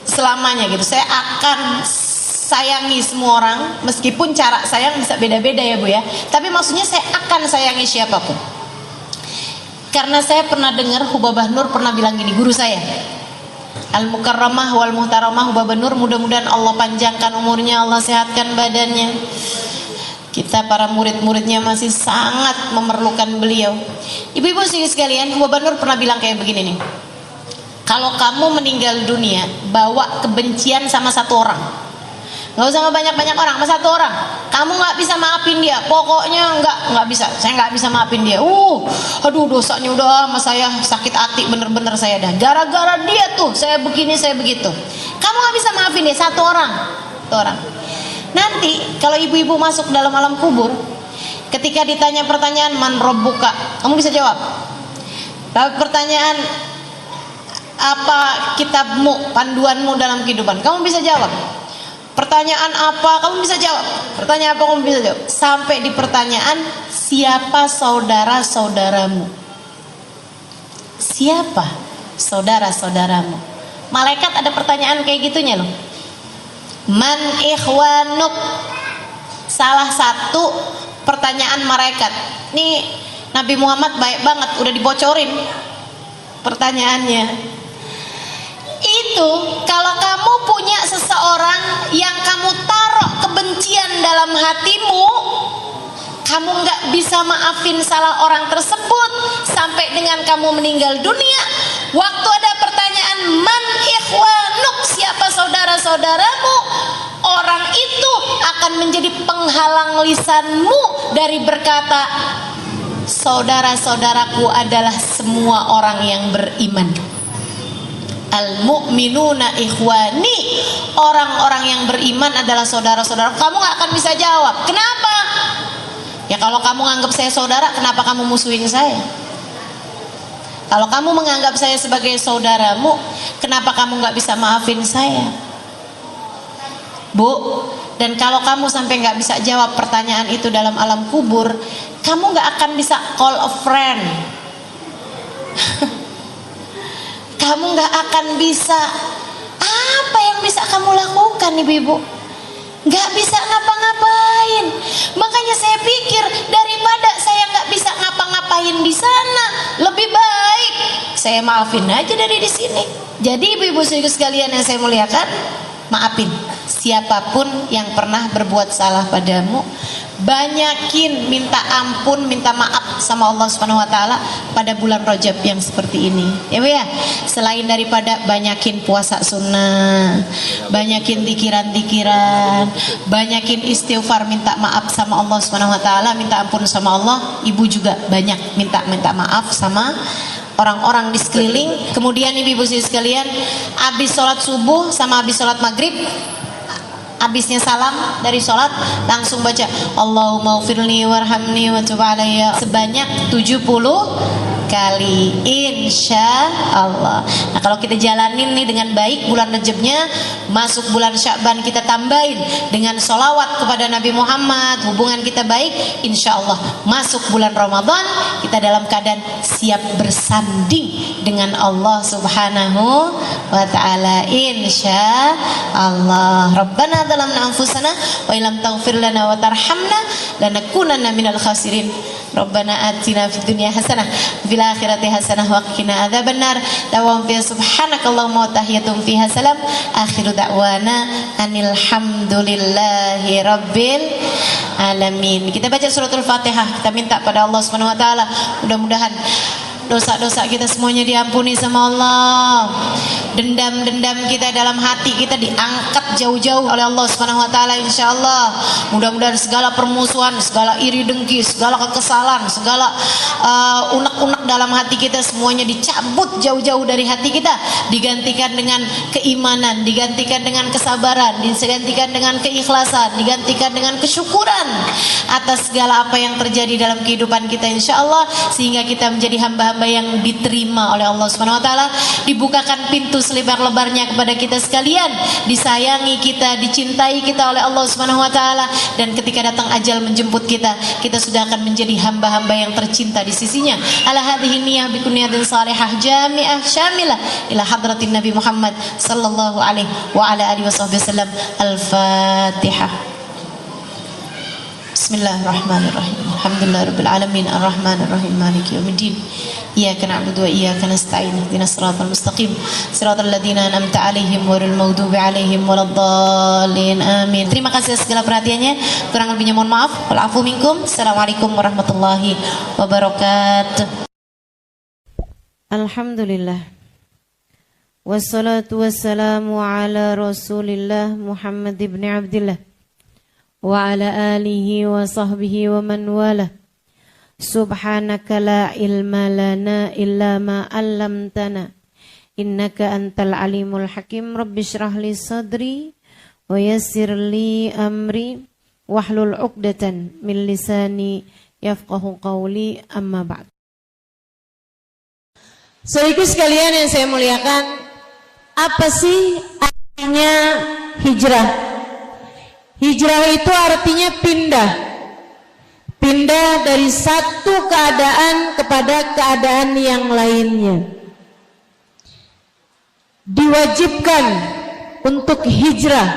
selamanya gitu. Saya akan sayangi semua orang, meskipun cara sayang bisa beda-beda ya Bu ya, tapi maksudnya saya akan sayangi siapapun. Karena saya pernah dengar Hubabah Nur pernah bilang gini, guru saya Al-Mukarramah wal Muhtaramah Hubabah Nur, mudah-mudahan Allah panjangkan umurnya, Allah sehatkan badannya. Kita para murid-muridnya masih sangat memerlukan beliau. Ibu-ibu sekalian, Hubabah Nur pernah bilang kayak begini nih, kalau kamu meninggal dunia bawa kebencian sama satu orang, nggak usah banyak-banyak orang, sama satu orang, kamu nggak bisa maafin dia, pokoknya nggak bisa, saya nggak bisa maafin dia. Aduh dosanya udah sama saya, sakit hati bener-bener saya dah, gara-gara dia tuh saya begini, saya begitu. Kamu nggak bisa maafin dia, satu orang. Nanti kalau ibu-ibu masuk dalam alam kubur, ketika ditanya pertanyaan man rabbuka, kamu bisa jawab. Tapi pertanyaan apa kitabmu, panduanmu dalam kehidupan, kamu bisa jawab. Pertanyaan apa kamu bisa jawab? Pertanyaan apa kamu bisa jawab? Sampai di pertanyaan, siapa saudara-saudaramu? Siapa saudara-saudaramu? Malaikat ada pertanyaan kayak gitunya loh. Man ikhwanuk? Salah satu pertanyaan malaikat. Nih Nabi Muhammad baik banget, udah dibocorin pertanyaannya. Itu kalau kamu punya seseorang yang kamu taruh kebencian dalam hatimu, kamu nggak bisa maafin salah orang tersebut sampai dengan kamu meninggal dunia. Waktu ada pertanyaan man ikhwanuk, siapa saudara-saudaramu, orang itu akan menjadi penghalang lisanmu dari berkata saudara-saudaraku adalah semua orang yang beriman. Al-mu'minuna ikhwani, orang-orang yang beriman adalah saudara-saudara. Kamu gak akan bisa jawab. Kenapa? Ya kalau kamu anggap saya saudara, kenapa kamu musuhin saya? Kalau kamu menganggap saya sebagai saudaramu, kenapa kamu gak bisa maafin saya? Bu, dan kalau kamu sampai gak bisa jawab pertanyaan itu dalam alam kubur, kamu gak akan bisa call a friend. Kamu gak akan bisa, apa yang bisa kamu lakukan ibu-ibu? Gak bisa ngapa-ngapain. Makanya saya pikir daripada saya gak bisa ngapa-ngapain di sana, lebih baik saya maafin aja dari di sini. Jadi ibu-ibu sekalian yang saya muliakan, maafin siapapun yang pernah berbuat salah padamu. Banyakin minta ampun, minta maaf sama Allah Subhanahu wa taala pada bulan Rajab yang seperti ini. Ya Bu ya. Selain daripada banyakin puasa sunnah, banyakin zikiran-zikiran, banyakin istighfar, minta maaf sama Allah Subhanahu wa taala, minta ampun sama Allah, ibu juga banyak minta maaf sama orang-orang di sekeliling. Kemudian ibu-ibu sekalian, habis sholat subuh sama habis sholat maghrib, habisnya salam dari sholat, langsung baca Allahumma ufirli warhamni wa tub alayya sebanyak 70 kali, insya Allah. Nah kalau kita jalanin nih dengan baik bulan Rajabnya, masuk bulan Sya'ban kita tambahin dengan sholawat kepada Nabi Muhammad, hubungan kita baik, insya Allah masuk bulan Ramadan kita dalam keadaan siap bersanding dengan Allah Subhanahu wa ta'ala, insya Allah. Rabbana zalamna anfusana wa illam taghfir lana wa tarhamna lanakunanna minal khasirin. Rabbana atina fid dunya hasanah fil akhirati hasanah wa qina adzabannar. Dawam fi subhanakallahumma wa tahiyatum fiha salam. Akhiru da'wana anil hamdulillahi rabbil alamin. Kita baca suratul Fatihah, kita minta pada Allah Subhanahu wa taala mudah-mudahan dosa-dosa kita semuanya diampuni sama Allah. Dendam-dendam kita dalam hati kita diangkat jauh-jauh oleh Allah Subhanahu wa taala insyaallah. Mudah-mudahan segala permusuhan, segala iri dengki, segala kekesalan, segala unek-unek dalam hati kita semuanya dicabut jauh-jauh dari hati kita, digantikan dengan keimanan, digantikan dengan kesabaran, digantikan dengan keikhlasan, digantikan dengan kesyukuran atas segala apa yang terjadi dalam kehidupan kita insyaallah, sehingga kita menjadi hamba-hamba yang diterima oleh Allah Subhanahu wa taala. Dibukakan pintu selebar-lebarnya kepada kita sekalian, disayangi kita, dicintai kita oleh Allah Subhanahu wa taala, dan ketika datang ajal menjemput kita, kita sudah akan menjadi hamba-hamba yang tercinta di sisinya. Ala hadhihi niyyah bi kunniyatin salihah jami'ah syamilah ila hadratin Nabi Muhammad sallallahu alaihi wa ala alihi wasallam. Al-Fatihah. Bismillahirrahmanirrahim. Alhamdulillahirabbil alamin arrahmanir rahim maliki yaumiddin. Iyyaka na'budu wa iyyaka nasta'in. Ihdinas siratal mustaqim. Siratal ladzina an'amta 'alaihim ghairil maghdubi 'alaihim waladdallin. Amin. Terima kasih atas segala perhatiannya. Kurang lebihnya mohon maaf. Wal afu minkum. Assalamualaikum warahmatullahi wabarakatuh. Alhamdulillah. Wassalatu wassalamu ala Rasulillah Muhammad ibn Abdillah wa ala alihi wa sahbihi wa man wala. Subhanaka la ilma lana illa ma 'allamtana innaka antal alimul hakim. Rabbi shrah li sadri wa yassir li amri wahlul 'uqdatan min lisani yafqahu qawli, amma ba'd. Saudaraku sekalian yang saya muliakan, apa sih artinya hijrah? Hijrah itu artinya pindah. Pindah dari satu keadaan kepada keadaan yang lainnya. Diwajibkan untuk hijrah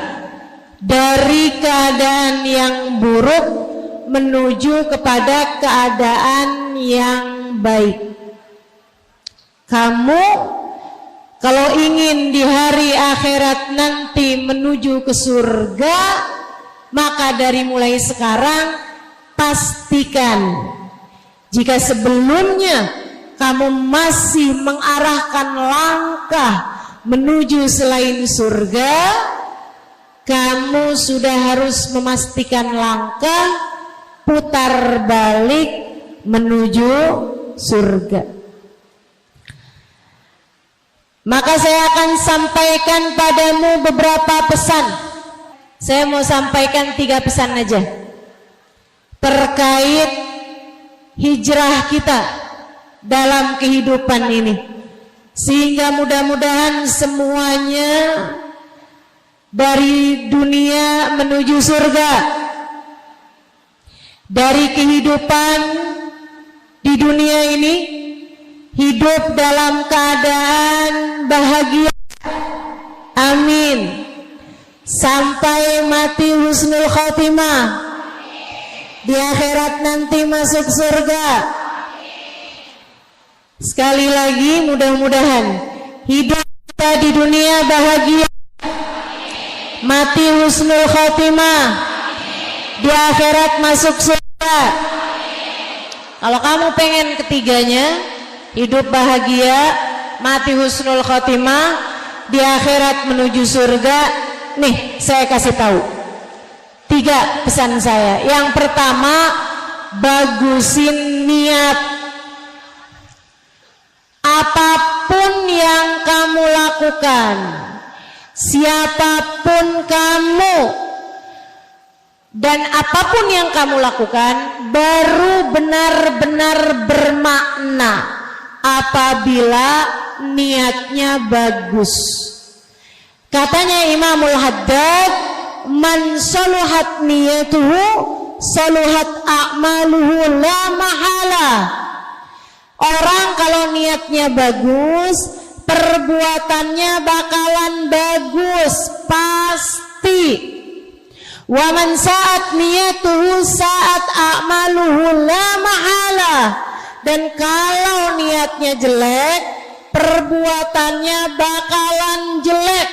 dari keadaan yang buruk menuju kepada keadaan yang baik. Kamu kalau ingin di hari akhirat nanti menuju ke surga, maka dari mulai sekarang pastikan jika sebelumnya kamu masih mengarahkan langkah menuju selain surga, kamu sudah harus memastikan langkah putar balik menuju surga. Maka saya akan sampaikan padamu beberapa pesan. Saya mau sampaikan 3 pesan aja terkait hijrah kita dalam kehidupan ini, sehingga mudah-mudahan semuanya dari dunia menuju surga, dari kehidupan di dunia ini hidup dalam keadaan bahagia, amin, sampai mati husnul khotimah, di akhirat nanti masuk surga. Sekali lagi mudah-mudahan hidup kita di dunia bahagia, mati husnul khotimah, di akhirat masuk surga. Kalau kamu pengen ketiganya, hidup bahagia, mati husnul khotimah, di akhirat menuju surga, nih saya kasih tahu 3 pesan saya. Yang pertama, bagusin niat. Apapun yang kamu lakukan, siapapun kamu, dan apapun yang kamu lakukan baru benar-benar bermakna apabila niatnya bagus. Katanya Imamul Haddad, man saluhat niyatuhu saluhat a'maluhu la mahala. Orang kalau niatnya bagus, perbuatannya bakalan bagus pasti. Wa man sa'at niyatuhu sa'at a'maluhu la mahala. Dan kalau niatnya jelek, perbuatannya bakalan jelek.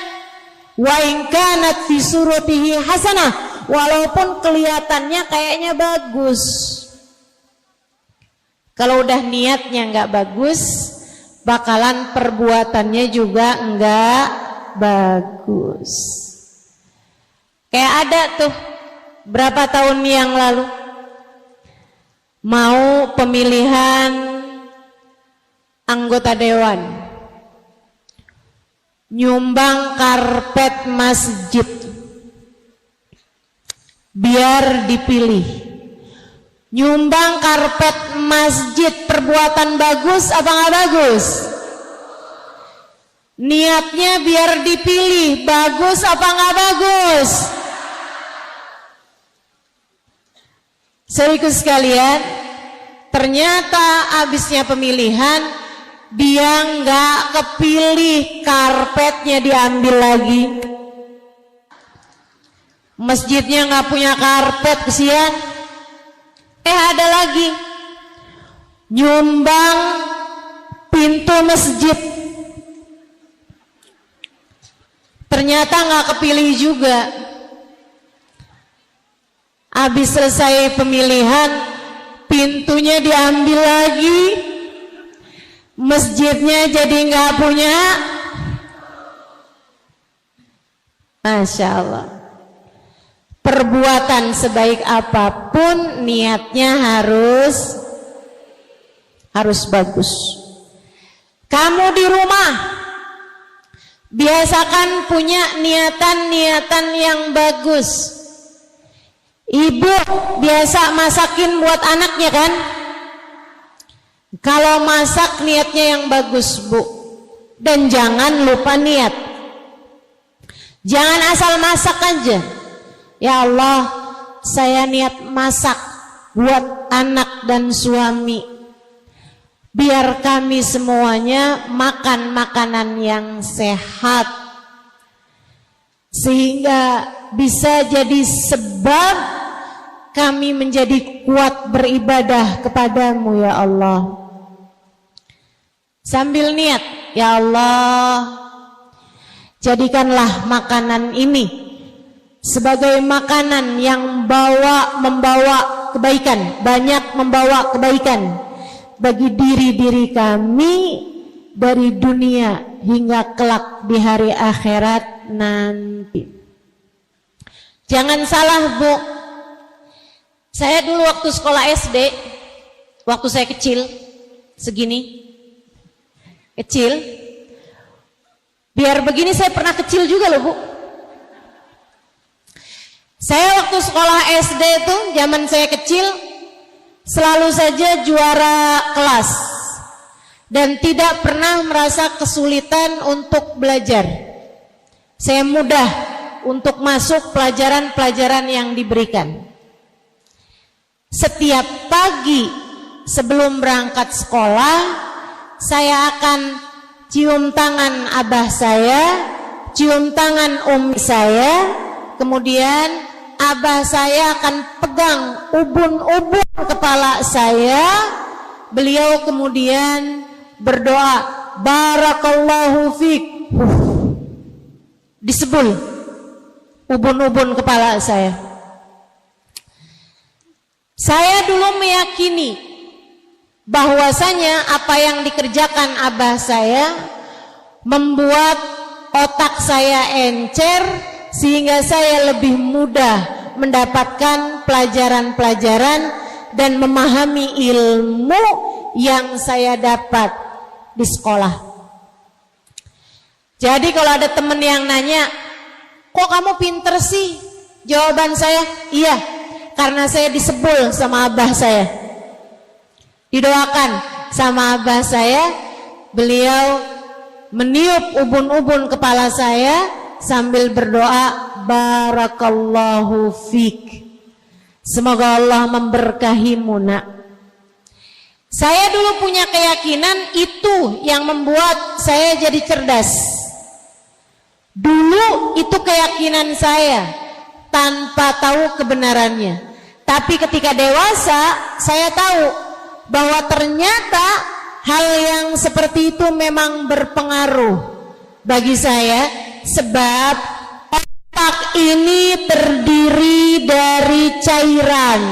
Wa in kanat fi suratihi hasanah, walaupun kelihatannya kayaknya bagus. Kalau udah niatnya nggak bagus, bakalan perbuatannya juga nggak bagus. Kayak ada tuh berapa tahun yang lalu mau pemilihan anggota dewan, nyumbang karpet masjid biar dipilih. Nyumbang karpet masjid, perbuatan bagus apa nggak bagus? Niatnya biar dipilih, bagus apa nggak bagus? Saudaraku sekalian, ternyata abisnya pemilihan dia nggak kepilih, karpetnya diambil lagi. Masjidnya nggak punya karpet, kesian. Ada lagi nyumbang pintu masjid, ternyata nggak kepilih juga. Habis selesai pemilihan, pintunya diambil lagi, masjidnya jadi nggak punya. Masya Allah. Perbuatan sebaik apapun, niatnya harus bagus. Kamu di rumah biasakan punya niatan-niatan yang bagus. Ibu biasa masakin buat anaknya kan? Kalau masak niatnya yang bagus, Bu. Dan jangan lupa niat. Jangan asal masak aja. Ya Allah, saya niat masak buat anak dan suami. Biar kami semuanya makan makanan yang sehat, sehingga bisa jadi sebab kami menjadi kuat beribadah kepadamu ya Allah. Sambil niat, ya Allah, jadikanlah makanan ini sebagai makanan yang membawa kebaikan, banyak membawa kebaikan bagi diri-diri kami dari dunia hingga kelak di hari akhirat nanti. Jangan salah Bu, saya dulu waktu sekolah SD, waktu saya kecil, segini, kecil, biar begini saya pernah kecil juga loh Bu. Saya waktu sekolah SD itu, zaman saya kecil, selalu saja juara kelas dan tidak pernah merasa kesulitan untuk belajar. Saya mudah untuk masuk pelajaran-pelajaran yang diberikan. Setiap pagi sebelum berangkat sekolah, saya akan cium tangan abah saya, cium tangan umi saya, kemudian abah saya akan pegang ubun-ubun kepala saya. Beliau kemudian berdoa, barakallahu fik, disebul ubun-ubun kepala saya. Saya dulu meyakini bahwasanya apa yang dikerjakan abah saya membuat otak saya encer, sehingga saya lebih mudah mendapatkan pelajaran-pelajaran dan memahami ilmu yang saya dapat di sekolah. Jadi kalau ada teman yang nanya, kok kamu pinter sih? Jawaban saya, iya, karena saya disebul sama abah saya, didoakan sama abah saya. Beliau meniup ubun-ubun kepala saya sambil berdoa, barakallahu fik, semoga Allah memberkahimu nak. Saya dulu punya keyakinan itu yang membuat saya jadi cerdas. Dulu itu keyakinan saya tanpa tahu kebenarannya. Tapi ketika dewasa saya tahu bahwa ternyata hal yang seperti itu memang berpengaruh bagi saya, sebab otak ini terdiri dari cairan,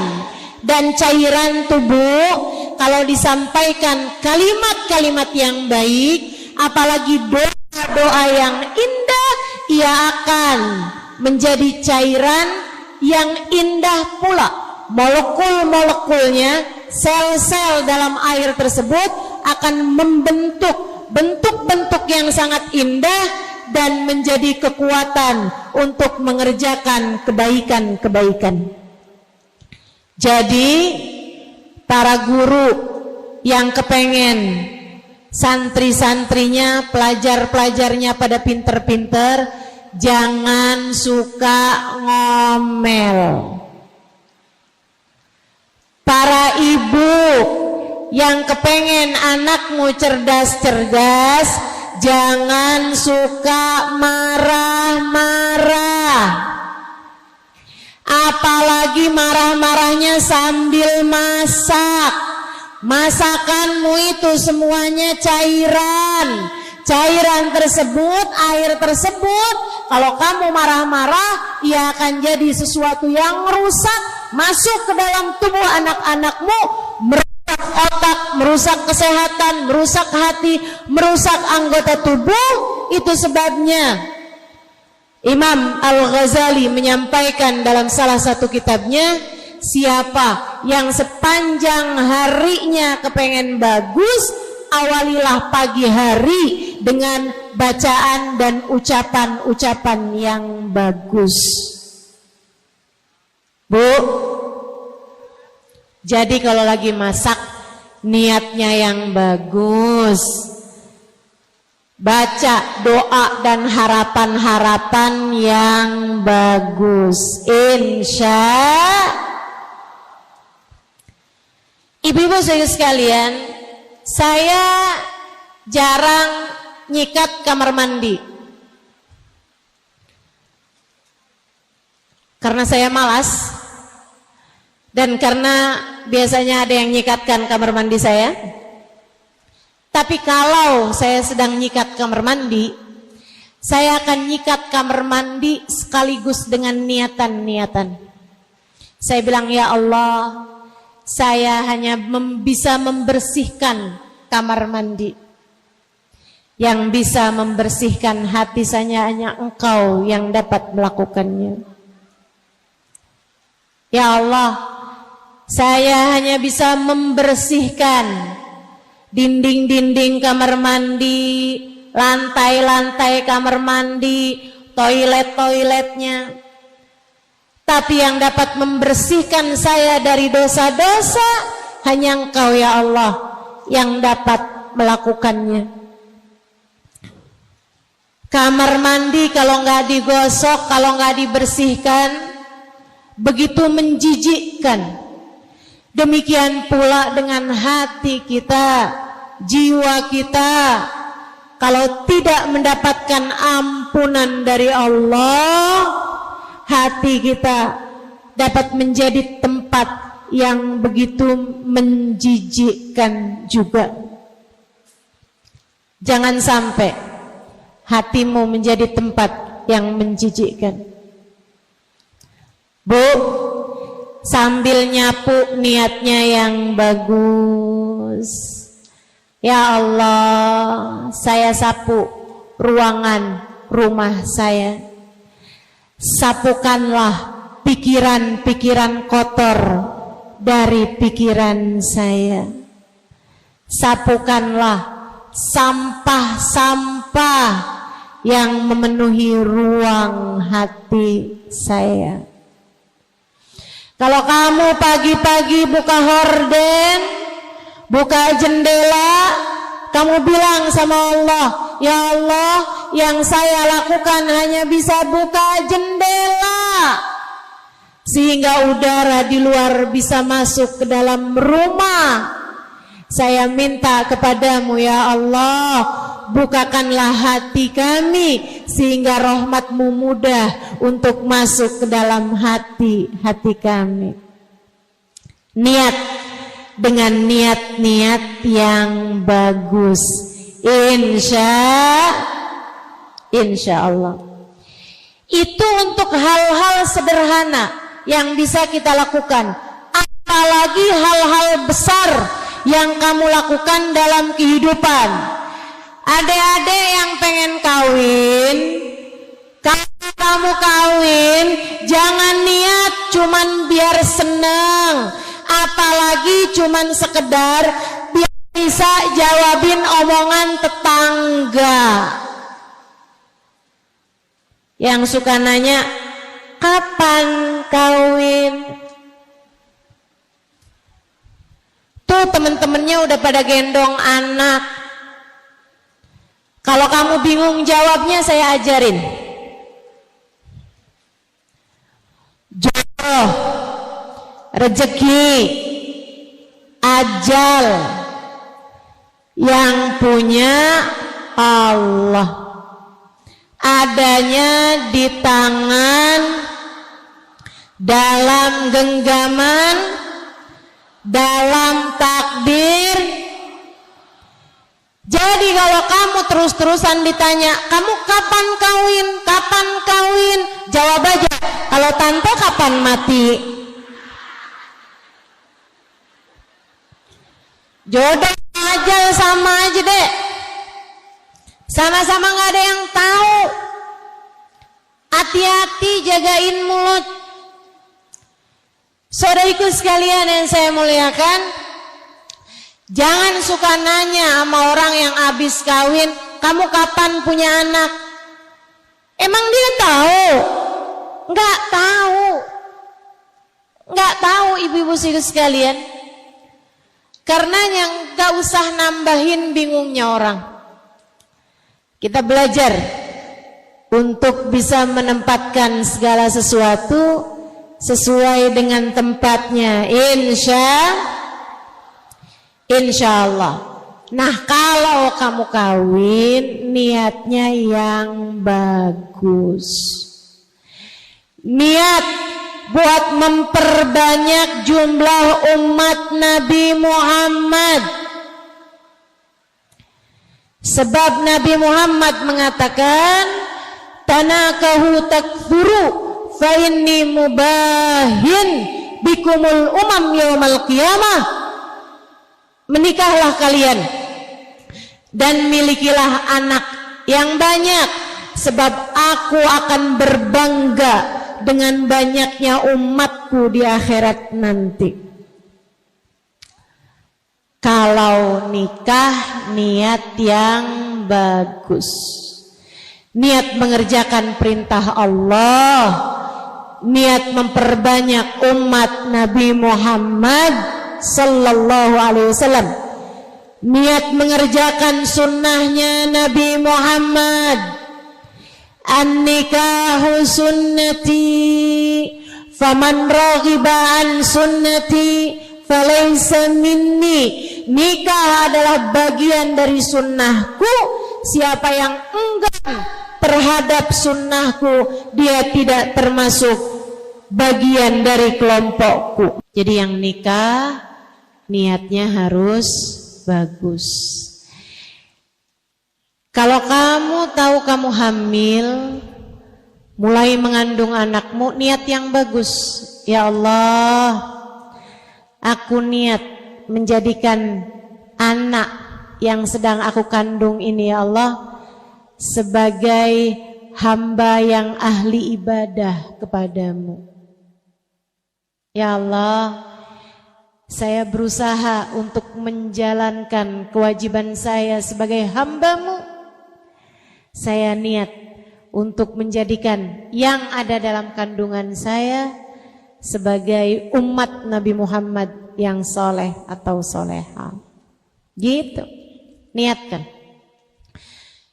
dan cairan tubuh kalau disampaikan kalimat-kalimat yang baik, apalagi doa-doa yang indah, ia akan menjadi cairan yang indah pula. Molekul-molekulnya, sel-sel dalam air tersebut akan membentuk bentuk-bentuk yang sangat indah dan menjadi kekuatan untuk mengerjakan kebaikan-kebaikan. Jadi para guru yang kepengen santri-santrinya, pelajar-pelajarnya pada pinter-pinter, jangan suka ngomel. Para ibu yang kepengen anakmu cerdas-cerdas, jangan suka marah-marah. Apalagi marah-marahnya sambil masak. Masakanmu itu semuanya cairan. Cairan tersebut, air tersebut, kalau kamu marah-marah, ia akan jadi sesuatu yang rusak, masuk ke dalam tubuh anak-anakmu, merusak otak, merusak kesehatan, merusak hati, merusak anggota tubuh. Itu sebabnya Imam Al-Ghazali menyampaikan dalam salah satu kitabnya, siapa yang sepanjang harinya kepengen bagus, awalilah pagi hari dengan bacaan dan ucapan-ucapan yang bagus. Bu, jadi kalau lagi masak, niatnya yang bagus. baca doa dan harapan-harapan yang bagus. Ibu-ibu sekalian, saya jarang nyikat kamar mandi karena saya malas dan karena biasanya ada yang nyikatkan kamar mandi saya. Tapi kalau saya sedang nyikat kamar mandi, saya akan nyikat kamar mandi sekaligus dengan niatan-niatan. Saya bilang, ya Allah, saya hanya bisa membersihkan kamar mandi. Yang bisa membersihkan hati saya hanya Engkau yang dapat melakukannya. Ya Allah, saya hanya bisa membersihkan dinding-dinding kamar mandi, lantai-lantai kamar mandi, toilet-toiletnya. Tapi yang dapat membersihkan saya dari dosa-dosa hanya Engkau ya Allah yang dapat melakukannya. Kamar mandi kalau nggak digosok, kalau nggak dibersihkan, begitu menjijikkan. Demikian pula dengan hati kita, jiwa kita, kalau tidak mendapatkan ampunan dari Allah, hati kita dapat menjadi tempat yang begitu menjijikkan juga. Jangan sampai hatimu menjadi tempat yang menjijikkan. Bu, sambil nyapu niatnya yang bagus. Ya Allah, saya sapu ruangan rumah saya. Sapukanlah pikiran-pikiran kotor dari pikiran saya. Sapukanlah sampah-sampah yang memenuhi ruang hati saya. Kalau kamu pagi-pagi buka horden, buka jendela, kamu bilang sama Allah, ya Allah, yang saya lakukan hanya bisa buka jendela sehingga udara di luar bisa masuk ke dalam rumah. Saya minta kepadamu ya Allah, bukakanlah hati kami sehingga rahmat-Mu mudah untuk masuk ke dalam hati-hati kami. Niat dengan niat-niat yang bagus, insya Allah. Itu untuk hal-hal sederhana yang bisa kita lakukan. Apalagi hal-hal besar yang kamu lakukan dalam kehidupan. Adik-adik yang pengen kawin, kalau kamu kawin, jangan niat cuman biar seneng, apalagi cuman sekedar biar bisa jawabin omongan tetangga yang suka nanya, kapan kawin? Tuh temen-temennya udah pada gendong anak. Kalau kamu bingung jawabnya, saya ajarin. Jodoh, rezeki, ajal yang punya Allah, adanya di tangan, dalam genggaman, dalam takdir. Jadi kalau kamu terus-terusan ditanya, kamu kapan kawin? Kapan kawin? Jawab aja, kalau tante kapan mati? Jodoh ajal sama aja deh, sama-sama gak ada yang tahu. Hati-hati, jagain mulut. Saudariku sekalian yang saya muliakan, jangan suka nanya sama orang yang habis kawin, kamu kapan punya anak? Emang dia tahu? Enggak tahu. Enggak tahu ibu-ibu sekalian. Karenanya enggak usah nambahin bingungnya orang. Kita belajar untuk bisa menempatkan segala sesuatu sesuai dengan tempatnya, insya Allah. Nah, kalau kamu kawin, niatnya yang bagus. Niat buat memperbanyak jumlah umat Nabi Muhammad. Sebab Nabi Muhammad mengatakan, tanakahu takfuru fa inni mubahin bikumul umam yaumal qiyamah. Menikahlah kalian dan milikilah anak yang banyak, sebab aku akan berbangga dengan banyaknya umatku di akhirat nanti. Kalau nikah, niat yang bagus, niat mengerjakan perintah Allah, niat memperbanyak umat Nabi Muhammad sallallahu alaihi wasallam, niat mengerjakan sunnahnya Nabi Muhammad. An-nikahu sunnati faman raghiba an sunnati falaysa minni. Nikah adalah bagian dari sunnahku. Siapa yang enggan terhadap sunnahku, dia tidak termasuk bagian dari kelompokku. Jadi yang nikah niatnya harus bagus. Kalau kamu tahu kamu hamil, mulai mengandung anakmu, niat yang bagus. Ya Allah, aku niat menjadikan anak yang sedang aku kandung ini, ya Allah, sebagai hamba yang ahli ibadah kepadamu. Ya Allah, saya berusaha untuk menjalankan kewajiban saya sebagai hamba-Mu. Saya niat untuk menjadikan yang ada dalam kandungan saya sebagai umat Nabi Muhammad yang soleh atau soleha. Gitu, niatkan.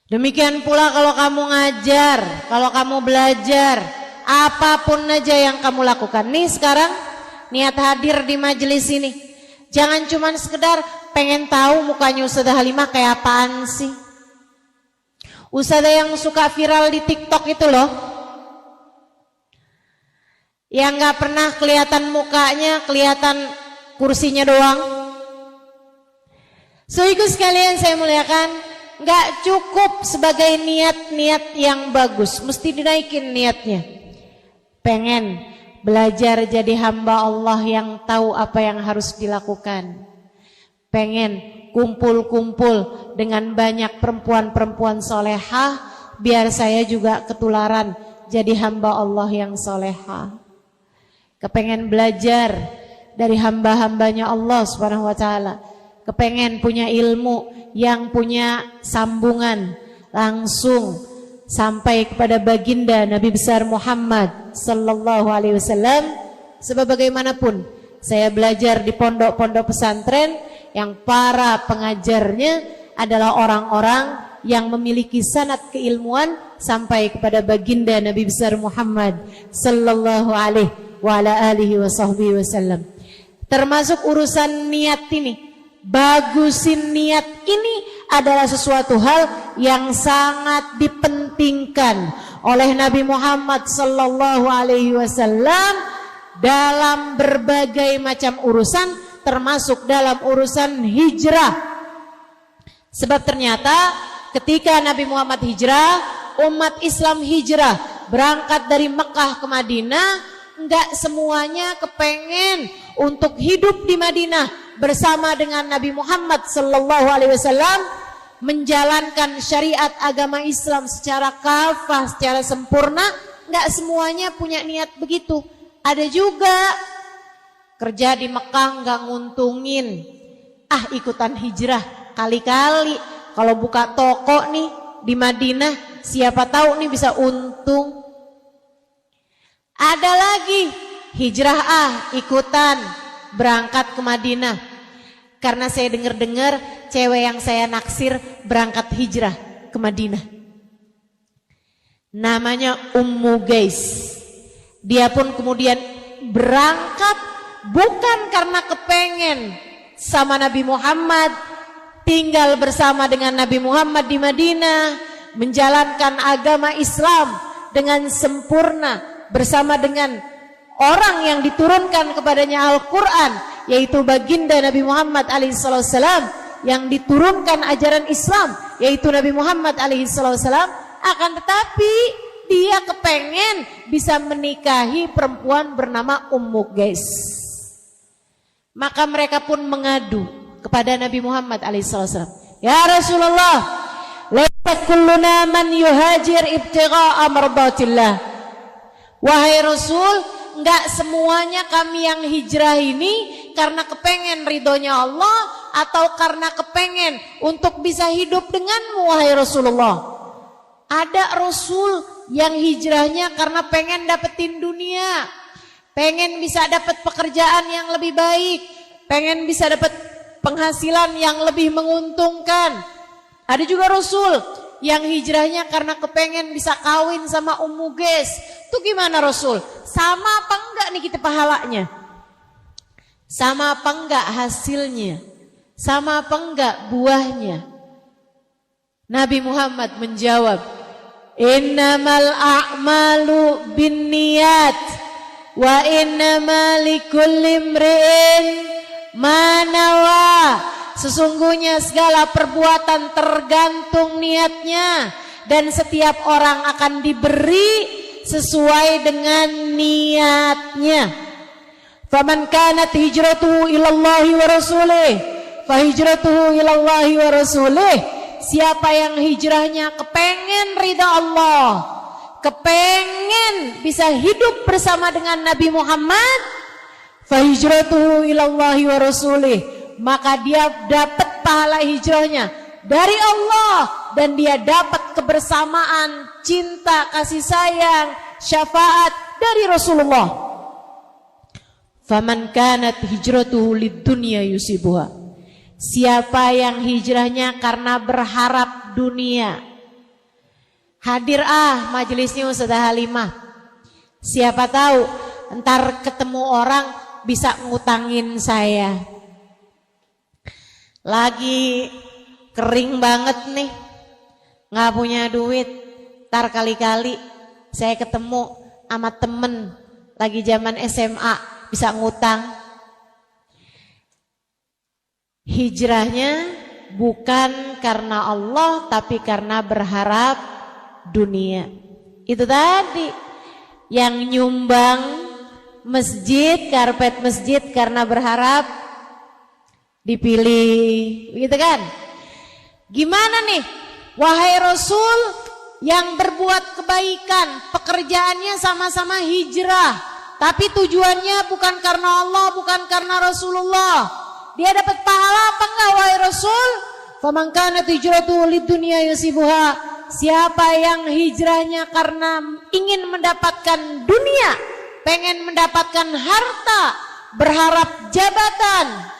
Demikian pula kalau kamu ngajar, kalau kamu belajar, apapun aja yang kamu lakukan. Nih sekarang niat hadir di majelis ini, jangan cuma sekedar pengen tahu mukanya Ustazah Halimah kayak apaan sih. Ustazah yang suka viral di TikTok itu loh, yang gak pernah kelihatan mukanya, kelihatan kursinya doang. So ikut sekalian saya muliakan, gak cukup sebagai niat-niat yang bagus, mesti dinaikin niatnya. Pengen belajar jadi hamba Allah yang tahu apa yang harus dilakukan. Pengen kumpul-kumpul dengan banyak perempuan-perempuan solehah, biar saya juga ketularan jadi hamba Allah yang solehah. Kepengen belajar dari hamba-hambanya Allah Subhanahu wa ta'ala. Kepengen punya ilmu yang punya sambungan langsung sampai kepada baginda Nabi besar Muhammad sallallahu alaihi wasallam. Sebab bagaimanapun saya belajar di pondok-pondok pesantren yang para pengajarnya adalah orang-orang yang memiliki sanad keilmuan sampai kepada baginda Nabi besar Muhammad sallallahu alaihi wa ala alihi wa sahbihi wasallam. Termasuk urusan niat ini, bagusin niat ini adalah sesuatu hal yang sangat dipentingkan oleh Nabi Muhammad sallallahu alaihi wasallam dalam berbagai macam urusan, termasuk dalam urusan hijrah. Sebab ternyata ketika Nabi Muhammad hijrah, umat Islam hijrah berangkat dari Mekah ke Madinah, enggak semuanya kepengen untuk hidup di Madinah bersama dengan Nabi Muhammad sallallahu alaihi wasallam, menjalankan syariat agama Islam secara kafah, secara sempurna. Enggak semuanya punya niat begitu. Ada juga kerja di Mekah enggak nguntungin, ikutan hijrah kali-kali. Kalau buka toko nih di Madinah, siapa tahu nih bisa untung. Ada lagi hijrah ikutan berangkat ke Madinah karena saya dengar-dengar cewek yang saya naksir berangkat hijrah ke Madinah. Namanya Ummu Gais. Dia pun kemudian berangkat bukan karena kepengen sama Nabi Muhammad, tinggal bersama dengan Nabi Muhammad di Madinah, menjalankan agama Islam dengan sempurna bersama dengan orang yang diturunkan kepadanya Al-Quran, yaitu baginda Nabi Muhammad alaihissalam, yang diturunkan ajaran Islam, yaitu Nabi Muhammad alaihissalam. Akan tetapi dia kepengen bisa menikahi perempuan bernama Ummu Gais. Maka mereka pun mengadu kepada Nabi Muhammad alaihissalam, ya Rasulullah, laisa kulluna man yuhajir ibtigha'a mardatillah. Wahai Rasul, enggak semuanya kami yang hijrah ini karena kepengen ridhonya Allah atau karena kepengen untuk bisa hidup denganmu wahai Rasulullah. Ada Rasul yang hijrahnya karena pengen dapetin dunia, pengen bisa dapat pekerjaan yang lebih baik, pengen bisa dapat penghasilan yang lebih menguntungkan. Ada juga Rasul yang hijrahnya karena kepengen bisa kawin sama Ummu Gais. Itu gimana Rasul? Sama apa enggak nih kita pahalanya? Sama apa enggak hasilnya? Sama apa enggak buahnya? Nabi Muhammad menjawab, innamal a'malu binniyat wa innamal likulli imri'in ma nawa. Sesungguhnya segala perbuatan tergantung niatnya, dan setiap orang akan diberi sesuai dengan niatnya. Faman kanat hijratuhu ilallahi wa rasulih fa hijratuhu ilallahi wa rasulih. Siapa yang hijrahnya kepengen ridha Allah, kepengen bisa hidup bersama dengan Nabi Muhammad, fa hijratuhu ilallahi wa rasulih, maka dia dapat pahala hijrahnya dari Allah, dan dia dapat kebersamaan, cinta, kasih sayang, syafaat dari Rasulullah. Faman kanat hijratuhu lid-dunya yusibuha. Siapa yang hijrahnya karena berharap dunia. Hadir majelisnya Ustazah Halimah. Siapa tahu entar ketemu orang bisa ngutangin saya. Lagi kering banget nih, nggak punya duit. Ntar kali-kali saya ketemu sama temen lagi zaman SMA bisa ngutang. Hijrahnya bukan karena Allah tapi karena berharap dunia. Itu tadi yang nyumbang masjid, karpet masjid karena berharap dipilih, gitu kan? Gimana nih, wahai Rasul yang berbuat kebaikan, pekerjaannya sama-sama hijrah, tapi tujuannya bukan karena Allah, bukan karena Rasulullah. Dia dapat pahala apa enggak wahai Rasul? Faman kanat hijratuhu lidunya yusibuha. Siapa yang hijrahnya karena ingin mendapatkan dunia, pengen mendapatkan harta, berharap jabatan,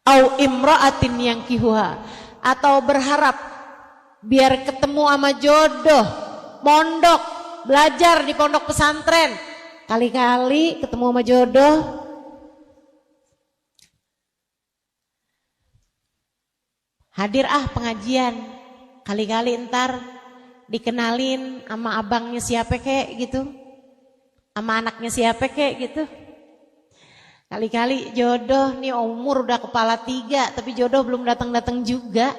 au imra'atin yang kihuha, atau berharap biar ketemu sama jodoh, pondok, belajar di pondok pesantren, kali-kali ketemu sama jodoh, hadir pengajian, kali-kali entar dikenalin sama abangnya siapa kek gitu, sama anaknya siapa kek gitu. Kali-kali jodoh nih umur udah kepala 3 tapi jodoh belum datang-datang juga.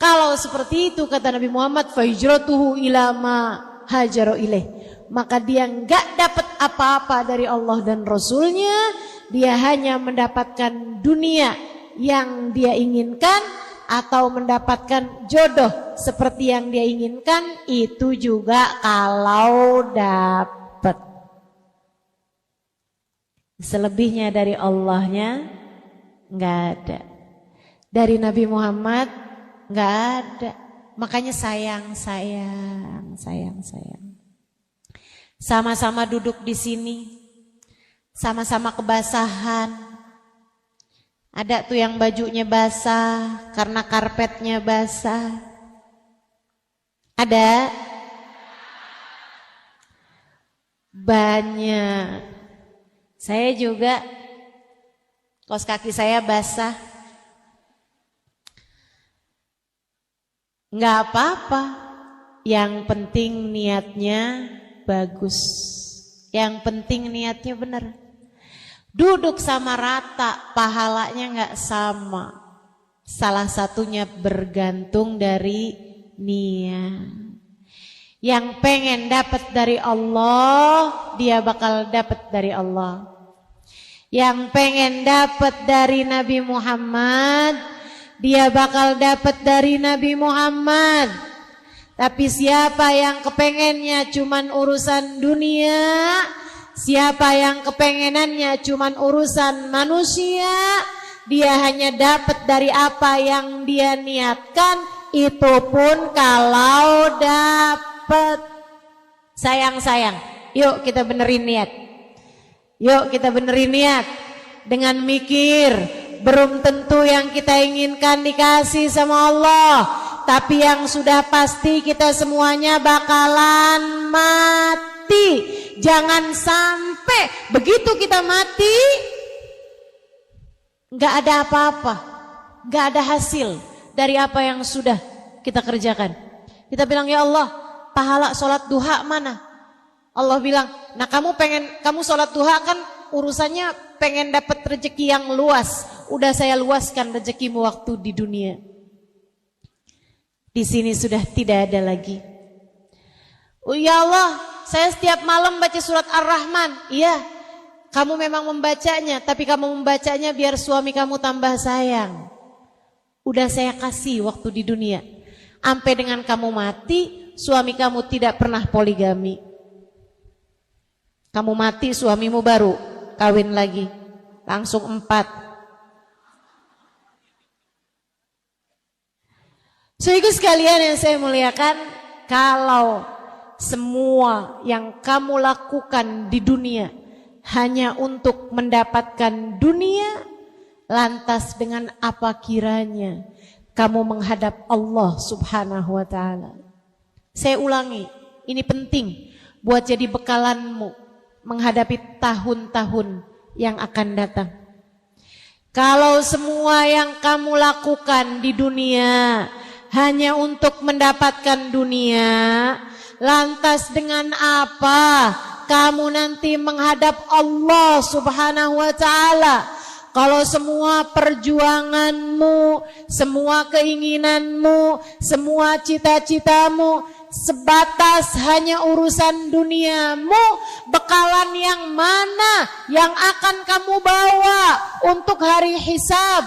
Kalau seperti itu kata Nabi Muhammad, fa hijratuhu ila ma hajaru ilaih, maka dia enggak dapat apa-apa dari Allah dan Rasulnya. Dia hanya mendapatkan dunia yang dia inginkan atau mendapatkan jodoh seperti yang dia inginkan, itu juga kalau dapat. Selebihnya dari Allahnya nggak ada, dari Nabi Muhammad nggak ada. Makanya sayang. Sama-sama duduk di sini, sama-sama kebasahan, Ada tuh yang bajunya basah karena karpetnya basah. Ada? Banyak. Saya juga kaos kaki saya basah. Enggak apa-apa. Yang penting niatnya bagus. Yang penting niatnya benar. Duduk sama rata, pahalanya enggak sama. Salah satunya bergantung dari niat. Yang pengen dapat dari Allah, dia bakal dapat dari Allah. Yang pengen dapat dari Nabi Muhammad, dia bakal dapat dari Nabi Muhammad. Tapi siapa yang kepengennya cuman urusan dunia, siapa yang kepengenannya cuman urusan manusia, dia hanya dapat dari apa yang dia niatkan, itu pun kalau dapat. Sayang, yuk kita benerin niat. Yuk kita benerin niat. Dengan mikir, belum tentu yang kita inginkan dikasih sama Allah, tapi yang sudah pasti kita semuanya bakalan mati. Jangan sampai begitu kita mati gak ada apa-apa, gak ada hasil dari apa yang sudah kita kerjakan. Kita bilang, ya Allah, pahala sholat duha mana? Allah bilang, nah kamu sholat duha kan urusannya pengen dapat rezeki yang luas. Udah saya luaskan rezekimu waktu di dunia. Di sini sudah tidak ada lagi. Oh ya Allah, saya setiap malam baca surat Ar-Rahman. Iya, kamu memang membacanya, tapi kamu membacanya biar suami kamu tambah sayang. Udah saya kasih waktu di dunia. Sampai dengan kamu mati, suami kamu tidak pernah poligami. Kamu mati, suamimu baru kawin lagi, langsung 4. Saudara sekalian yang saya muliakan, kalau semua yang kamu lakukan di dunia hanya untuk mendapatkan dunia, lantas dengan apa kiranya kamu menghadap Allah Subhanahu wa ta'ala? Saya ulangi, ini penting buat jadi bekalanmu menghadapi tahun-tahun yang akan datang. Kalau semua yang kamu lakukan di dunia hanya untuk mendapatkan dunia, lantas dengan apa kamu nanti menghadap Allah Subhanahu wa ta'ala? Kalau semua perjuanganmu, semua keinginanmu, semua cita-citamu sebatas hanya urusan duniamu, bekalan yang mana yang akan kamu bawa untuk hari hisab?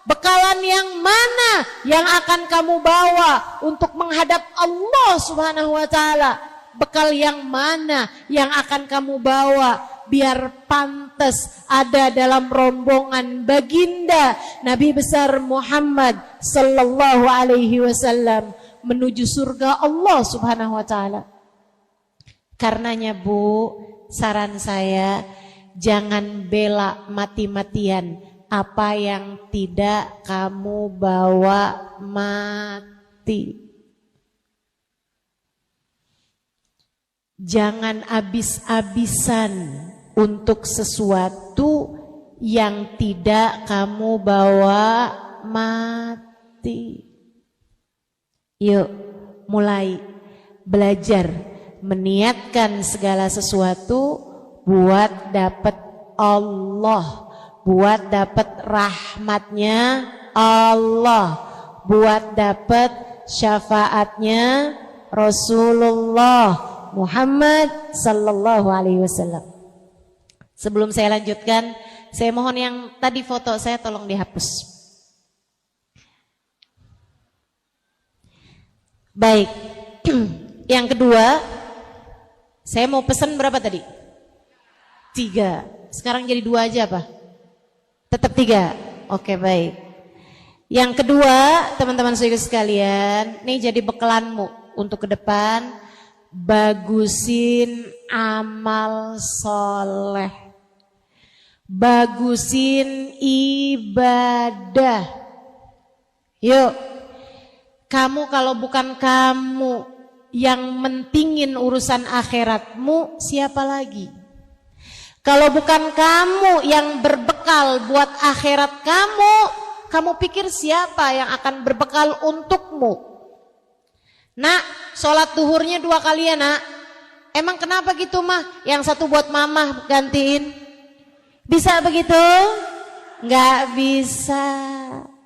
Bekalan yang mana yang akan kamu bawa untuk menghadap Allah Subhanahu wa ta'ala? Bekal yang mana yang akan kamu bawa biar pantas ada dalam rombongan baginda Nabi besar Muhammad sallallahu alaihi wasallam menuju surga Allah Subhanahu wa ta'ala? Karenanya Bu, saran saya, jangan bela mati-matian apa yang tidak kamu bawa mati. Jangan habis-habisan untuk sesuatu yang tidak kamu bawa mati. Yuk, mulai belajar meniatkan segala sesuatu buat dapat Allah, buat dapat rahmatnya Allah, buat dapat syafaatnya Rasulullah Muhammad sallallahu alaihi wasallam. Sebelum saya lanjutkan, saya mohon yang tadi foto saya tolong dihapus. Baik. Yang kedua, saya mau pesan berapa tadi? 3. Sekarang jadi 2 aja apa? Tetap 3. Oke, baik. Yang kedua, teman-teman saudara sekalian, ini jadi bekalanmu untuk ke depan. Bagusin amal soleh. bagusin ibadah. Yuk, kamu kalau bukan kamu yang mentingin urusan akhiratmu, siapa lagi? Kalau bukan kamu yang berbekal buat akhirat kamu pikir siapa yang akan berbekal untukmu? Nak, sholat duhurnya 2 kali ya nak. Emang kenapa gitu mah? Yang satu buat mamah gantiin. Bisa begitu? Nggak bisa.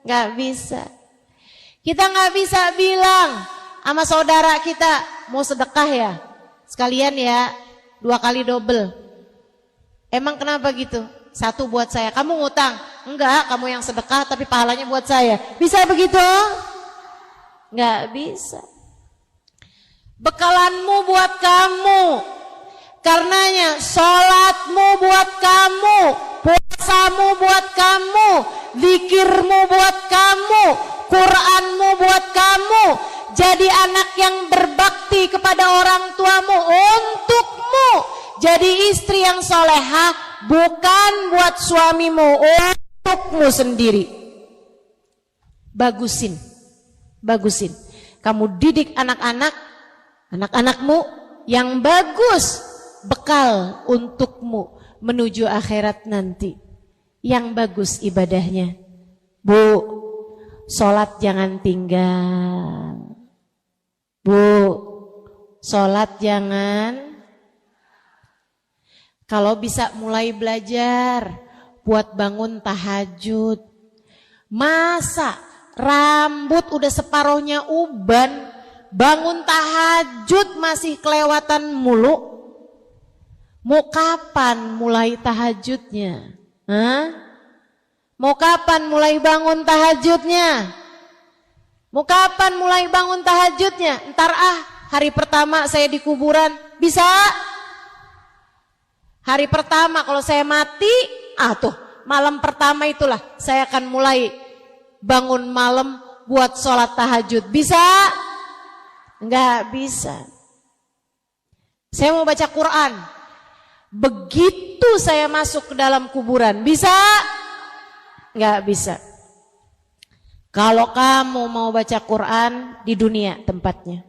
Nggak bisa. Kita nggak bisa bilang sama saudara kita, mau sedekah ya? Sekalian ya, 2 kali double. Emang kenapa gitu? 1 buat saya, kamu ngutang? Enggak, kamu yang sedekah tapi pahalanya buat saya. Bisa begitu? Enggak bisa. Bekalanmu buat kamu. Karenanya sholatmu buat kamu, puasamu buat kamu, zikirmu buat kamu, Quranmu buat kamu. Jadi anak yang berbakti kepada orang tuamu untukmu. Jadi istri yang solehah bukan buat suamimu, untukmu sendiri. Bagusin. Kamu didik anak-anakmu yang bagus, bekal untukmu menuju akhirat nanti. Yang bagus ibadahnya. Bu, sholat jangan tinggal. Bu, sholat jangan. Kalau bisa mulai belajar buat bangun tahajud. Masa rambut udah separohnya uban, bangun tahajud masih kelewatan mulu? Mau kapan mulai tahajudnya? Mau kapan mulai bangun tahajudnya? Mau kapan mulai bangun tahajudnya? Ntar hari pertama saya di kuburan, bisa? Hari pertama kalau saya mati, malam pertama itulah saya akan mulai bangun malam buat sholat tahajud. Bisa? Enggak bisa. Saya mau baca Quran. Begitu saya masuk ke dalam kuburan, bisa? Enggak bisa. Kalau kamu mau baca Quran, di dunia tempatnya.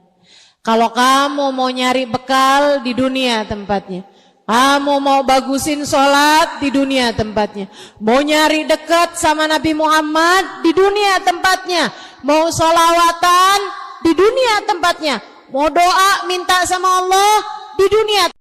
Kalau kamu mau nyari bekal, di dunia tempatnya. Kamu mau bagusin sholat, di dunia tempatnya. Mau nyari dekat sama Nabi Muhammad, di dunia tempatnya. Mau sholawatan, di dunia tempatnya. Mau doa minta sama Allah, di dunia